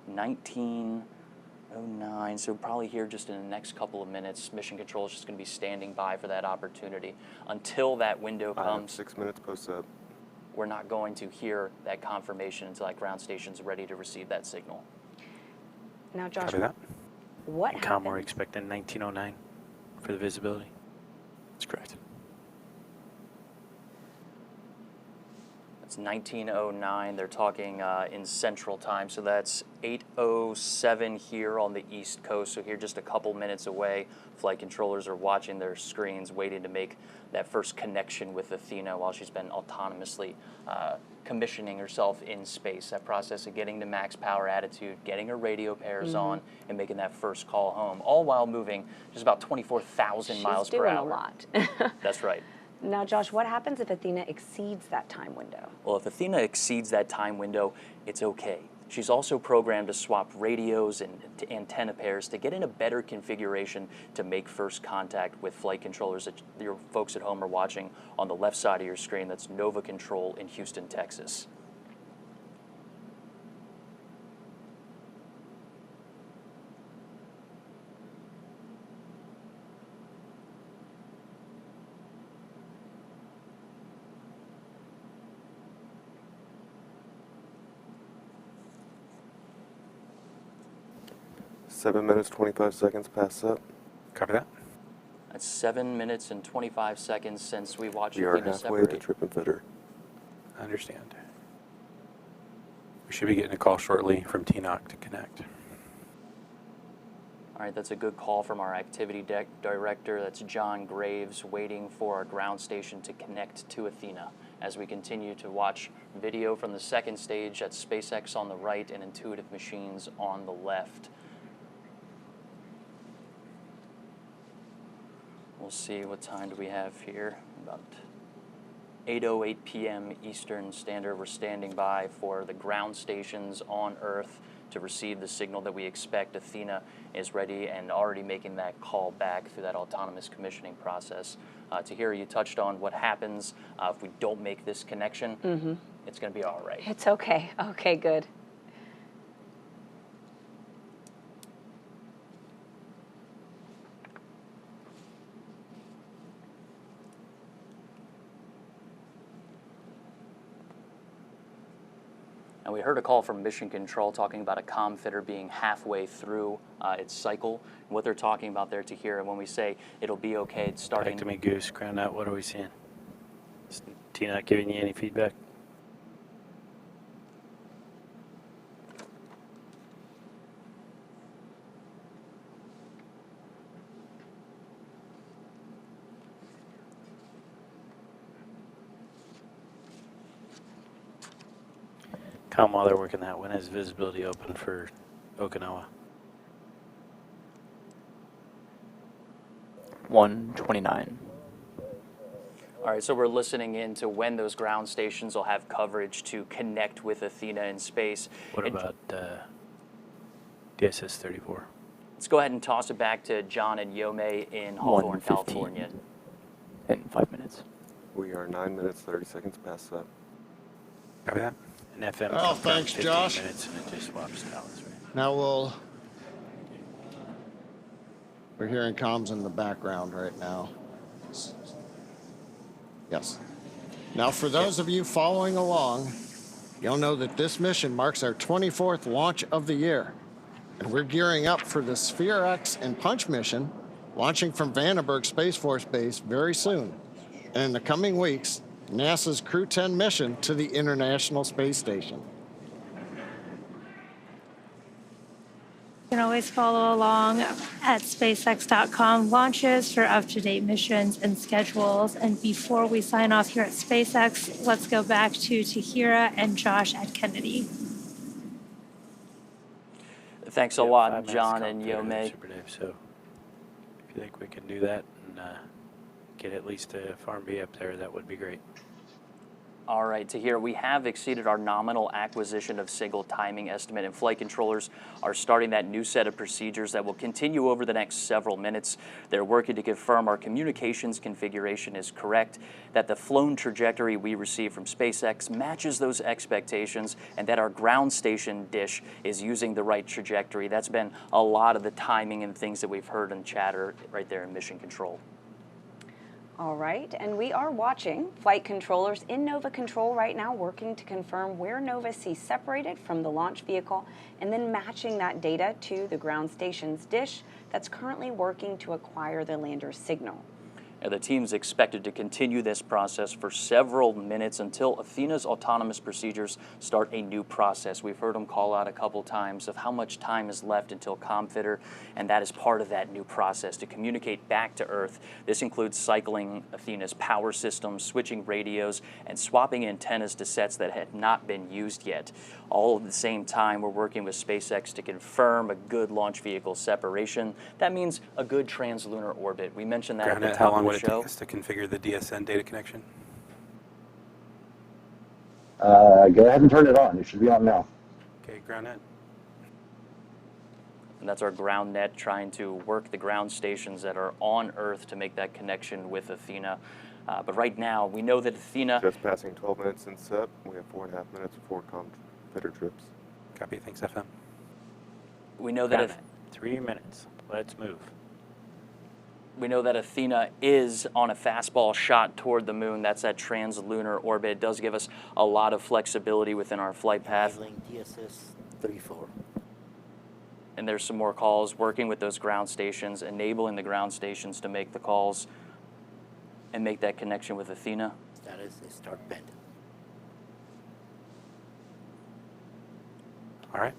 1909, so probably here just in the next couple of minutes. Mission Control is just going to be standing by for that opportunity. Until that window comes, 6 minutes post-up. We're not going to hear that confirmation until that ground station's ready to receive that signal. Now, Josh, Copy that. what COM, we're happened? expecting 1909 for the visibility. That's correct. It's 1909. They're talking in Central Time, so that's 8:07 here on the East Coast. So here, just a couple minutes away, flight controllers are watching their screens, waiting to make that first connection with Athena while she's been autonomously commissioning herself in space. That process of getting to max power attitude, getting her radio pairs on, and making that first call home, all while moving just about 24,000 miles per hour. She's doing a lot. That's right. Now, Josh, what happens if Athena exceeds that time window? Well, if Athena exceeds that time window, it's okay. She's also programmed to swap radios and antenna pairs to get in a better configuration to make first contact with flight controllers that your folks at home are watching on the left side of your screen. That's Nova Control in Houston, Texas. Seven minutes, 25 seconds past up. Copy that. That's 7 minutes and 25 seconds since we watched We are Athena halfway separate. to trip and fitter. I understand. We should be getting a call shortly from TNOC to connect. All right, that's a good call from our activity director. That's John Graves, waiting for our ground station to connect to Athena as we continue to watch video from the second stage. That's SpaceX on the right and Intuitive Machines on the left. We'll see, what time do we have here? About 8:08 p.m. Eastern Standard. We're standing by for the ground stations on Earth to receive the signal that we expect. Athena is ready and already making that call back through that autonomous commissioning process. Tahira, you touched on what happens if we don't make this connection. It's going to be all right. It's okay. Okay, good. And we heard a call from Mission Control talking about a comm fitter being halfway through its cycle. And what they're talking about there, Tahira, when we say it'll be okay, it's starting. Back to me, Goose. Ground out, what are we seeing? Is Tina giving you any feedback? Calm while they're working that. When is visibility open for Okinawa? 1:29. All right, so we're listening in to when those ground stations will have coverage to connect with Athena in space. What about DSS 34? Let's go ahead and toss it back to John and Yome in Hawthorne, 1:15. California. In 5 minutes. We are 9 minutes, 30 seconds past up. Copy that. And FM Oh, comes down thanks, 15 Josh. minutes and it just swaps towers, right? Now we're hearing comms in the background right now. Yes. Now, for those of you following along, you'll know that this mission marks our 24th launch of the year. And we're gearing up for the Sphere X and Punch mission, launching from Vandenberg Space Force Base very soon. And in the coming weeks, NASA's Crew 10 mission to the International Space Station. You can always follow along at SpaceX.com launches for up-to-date missions and schedules. And before we sign off here at SpaceX, let's go back to Tahira and Josh at Kennedy. Thanks a lot, John and Yome. Super Dave. So if you think we can do that and get at least a Farm B up there, that would be great. All right, Tahir, we have exceeded our nominal acquisition of single timing estimate, and flight controllers are starting that new set of procedures that will continue over the next several minutes. They're working to confirm our communications configuration is correct, that the flown trajectory we receive from SpaceX matches those expectations, and that our ground station dish is using the right trajectory. That's been a lot of the timing and things that we've heard in chatter right there in mission control. All right, and we are watching flight controllers in Nova Control right now, working to confirm where Nova sees separated from the launch vehicle, and then matching that data to the ground station's dish that's currently working to acquire the lander's signal. The team's expected to continue this process for several minutes until Athena's autonomous procedures start a new process. We've heard them call out a couple times of how much time is left until ComFitter, and that is part of that new process to communicate back to Earth. This includes cycling Athena's power systems, switching radios, and swapping antennas to sets that had not been used yet. All at the same time, we're working with SpaceX to confirm a good launch vehicle separation. That means a good translunar orbit. We mentioned that at the top of the show. How long would it take us to configure the DSN data connection? Go ahead and turn it on. It should be on now. Okay, ground net. And that's our ground net trying to work the ground stations that are on Earth to make that connection with Athena. But right now, we know that Athena... Just passing 12 minutes in SEP. We have 4.5 minutes before ComFitter trips. Copy. Thanks, FM. We know that... 3 minutes. Let's move. We know that Athena is on a fastball shot toward the moon. That's that translunar orbit. It does give us a lot of flexibility within our flight path. DSS 34. And there's some more calls working with those ground stations, enabling the ground stations to make the calls and make that connection with Athena. Status is start bend. All right.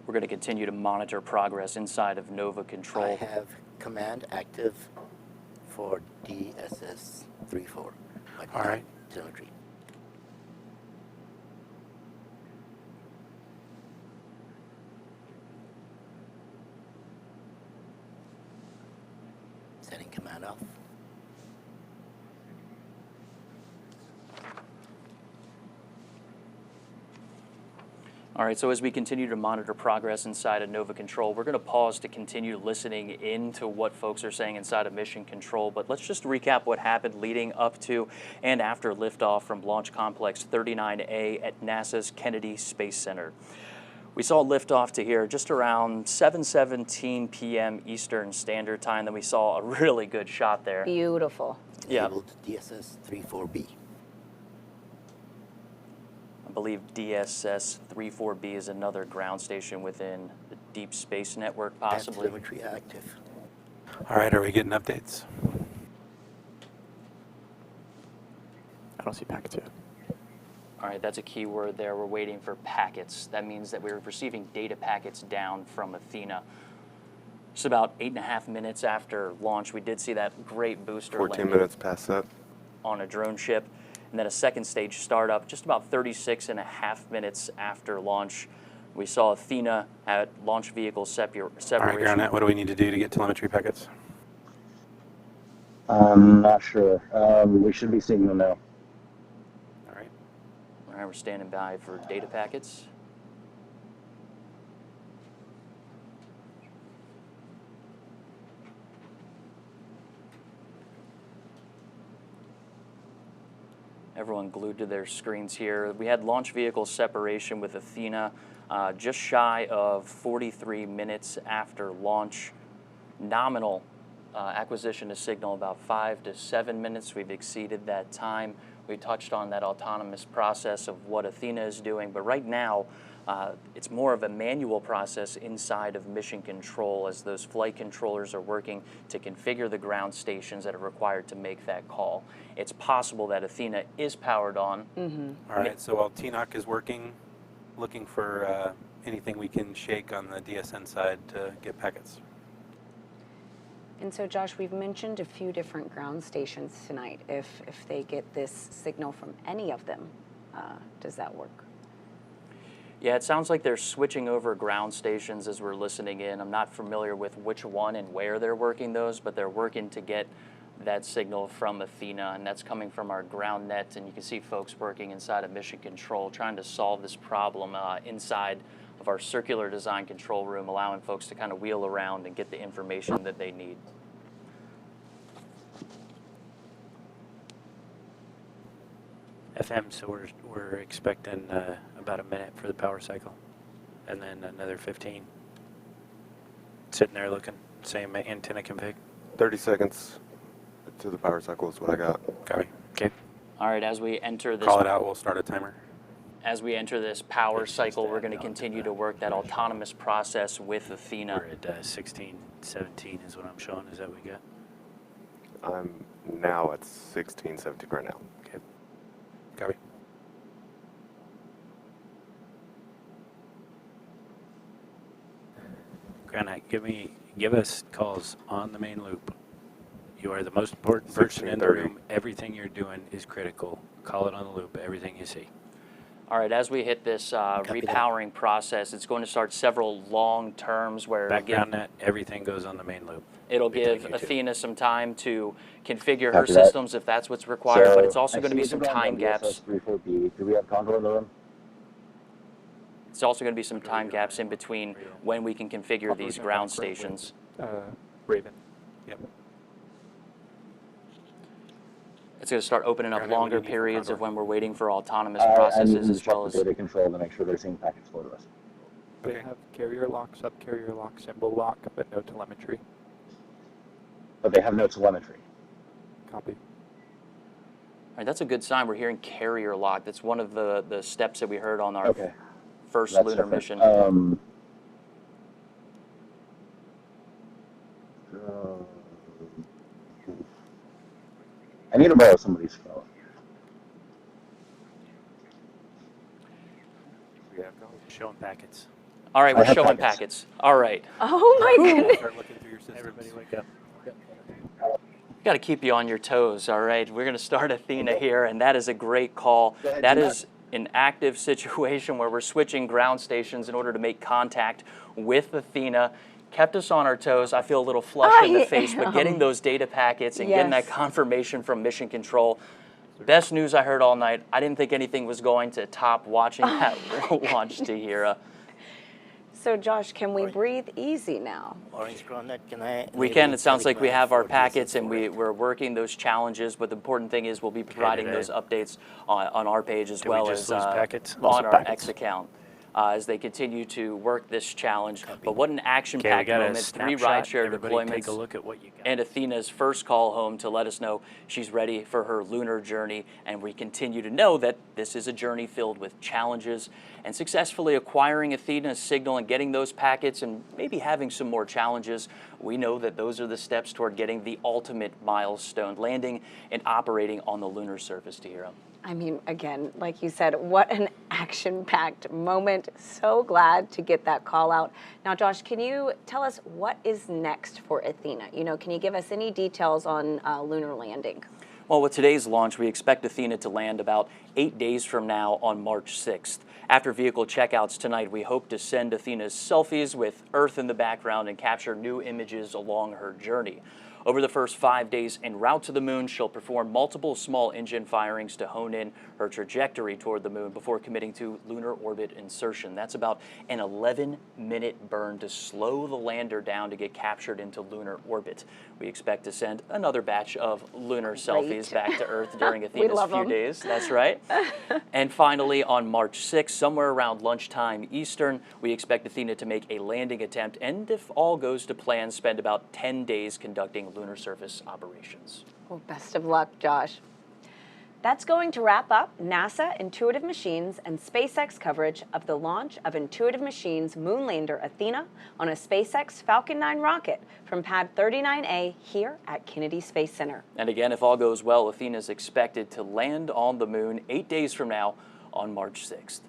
We're going to continue to monitor progress inside of Nova Control. I have command active for DSS 34. All right. Telemetry. Setting command off. All right, so as we continue to monitor progress inside of Nova Control, we're going to pause to continue listening into what folks are saying inside of Mission Control. But let's just recap what happened leading up to and after liftoff from Launch Complex 39A at NASA's Kennedy Space Center. We saw liftoff to here just around 7:17 p.m. Eastern Standard Time. Then we saw a really good shot there. Beautiful. Enabled DSS 34B. I believe DSS 34B is another ground station within the Deep Space Network, possibly. Telemetry active. All right, are we getting updates? I don't see packets yet. All right, that's a key word there. We're waiting for packets. That means that we're receiving data packets down from Athena. Just about 8.5 minutes after launch, we did see that great booster 14 minutes past that. On a drone ship. And then a second stage startup just about 36.5 minutes after launch. We saw Athena at launch vehicle separation. All right, Groundnet, what do we need to do to get telemetry packets? I'm not sure. We should be seeing them now. All right, we're standing by for data packets. Everyone glued to their screens here. We had launch vehicle separation with Athena just shy of 43 minutes after launch. Nominal acquisition to signal about 5 to 7 minutes. We've exceeded that time. We touched on that autonomous process of what Athena is doing, but right now it's more of a manual process inside of mission control as those flight controllers are working to configure the ground stations that are required to make that call. It's possible that Athena is powered on. All right, so while TNOC is working, looking for anything we can shake on the DSN side to get packets. And so, Josh, we've mentioned a few different ground stations tonight. If they get this signal from any of them, does that work? Yeah, it sounds like they're switching over ground stations as we're listening in. I'm not familiar with which one and where they're working those, but they're working to get that signal from Athena, and that's coming from our ground net. And you can see folks working inside of mission control, trying to solve this problem inside of our circular design control room, allowing folks to kind of wheel around and get the information that they need. FM, so we're expecting about a minute for the power cycle, and then another 15. Sitting there looking, same antenna config. 30 seconds to the power cycle is what I got. Copy. Okay. All right, as we enter this... Call it out, we'll start a timer. As we enter this power cycle, we're going to continue to work that autonomous process with Athena. We're at 16, 17 is what I'm showing. Is that what we got? I'm now at 16, 17 right now. Okay. Copy. Granite, give us calls on the main loop. You are the most important person in the room. Everything you're doing is critical. Call it on the loop, everything you see. All right, as we hit this repowering process, it's going to start several long terms where background net, everything goes on the main loop. It'll give Athena some time to configure her systems if that's what's required, but it's also going to be some time gaps. Do we have Condor in the room? It's also going to be some time gaps in between when we can configure these ground stations. Raven. Yep. It's going to start opening up longer periods of when we're waiting for autonomous processes as well as data control to make sure they're seeing packets flow to us. They have carrier lock, sub-carrier lock, symbol lock, but no telemetry. But they have no telemetry. Copy. All right, that's a good sign. We're hearing carrier lock. That's one of the steps that we heard on our first lunar mission. I need to borrow somebody's phone. Showing packets. All right, we're showing packets. All right. Oh my goodness. Start looking through your systems. Everybody wake up. Got to keep you on your toes, all right? We're going to start Athena here, and that is a great call. That is an active situation where we're switching ground stations in order to make contact with Athena. Kept us on our toes. I feel a little flushed in the face, but getting those data packets and getting that confirmation from Mission Control, best news I heard all night. I didn't think anything was going to top watching that launch, Tahira. So, Josh, can we breathe easy now? Orange Groundnut, can I? We can. It sounds like we have our packets and we're working those challenges, but the important thing is we'll be providing those updates on our page as well as on our X account. As they continue to work this challenge. But what an action-packed moment, 3 rideshare deployments, take a look at what you got. and Athena's first call home to let us know she's ready for her lunar journey, and we continue to know that this is a journey filled with challenges, and successfully acquiring Athena's signal and getting those packets and maybe having some more challenges, we know that those are the steps toward getting the ultimate milestone, landing and operating on the lunar surface, Tahira. I mean, again, like you said, what an action-packed moment. So glad to get that call out. Now, Josh, can you tell us what is next for Athena? You know, can you give us any details on lunar landing? Well, with today's launch, we expect Athena to land about 8 days from now on March 6th. After vehicle checkouts tonight, we hope to send Athena's selfies with Earth in the background and capture new images along her journey. Over the first 5 days en route to the moon, she'll perform multiple small engine firings to hone in her trajectory toward the moon before committing to lunar orbit insertion. That's about an 11-minute burn to slow the lander down to get captured into lunar orbit. We expect to send another batch of lunar selfies back to Earth during Athena's few days. That's right. And finally, on March 6th, somewhere around lunchtime Eastern, we expect Athena to make a landing attempt and, if all goes to plan, spend about 10 days conducting lunar surface operations. Well, best of luck, Josh. That's going to wrap up NASA, Intuitive Machines, and SpaceX coverage of the launch of Intuitive Machines moonlander Athena on a SpaceX Falcon 9 rocket from Pad 39A here at Kennedy Space Center. And again, if all goes well, Athena is expected to land on the moon 8 days from now on March 6th.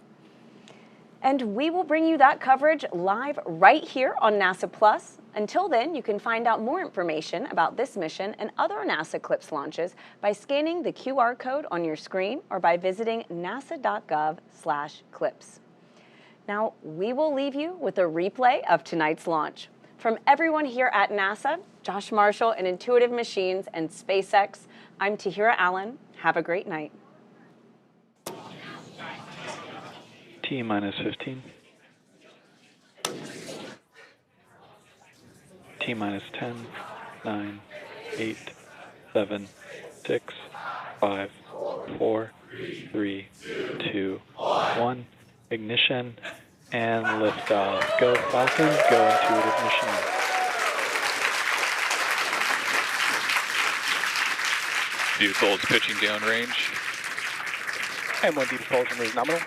And we will bring you that coverage live right here on NASA Plus. Until then, you can find out more information about this mission and other NASA CLIPS launches by scanning the QR code on your screen or by visiting nasa.gov/CLIPS. Now, we will leave you with a replay of tonight's launch. From everyone here at NASA, Josh Marshall and Intuitive Machines and SpaceX, I'm Tahira Allen. Have a great night. T-minus 15. T-minus 10, 9, 8, 7, 6, 5, 4, 3, 2, 1. Ignition and liftoff. Go Falcon, go Intuitive Machines. Vehicle is pitching downrange. M1D propulsion is nominal.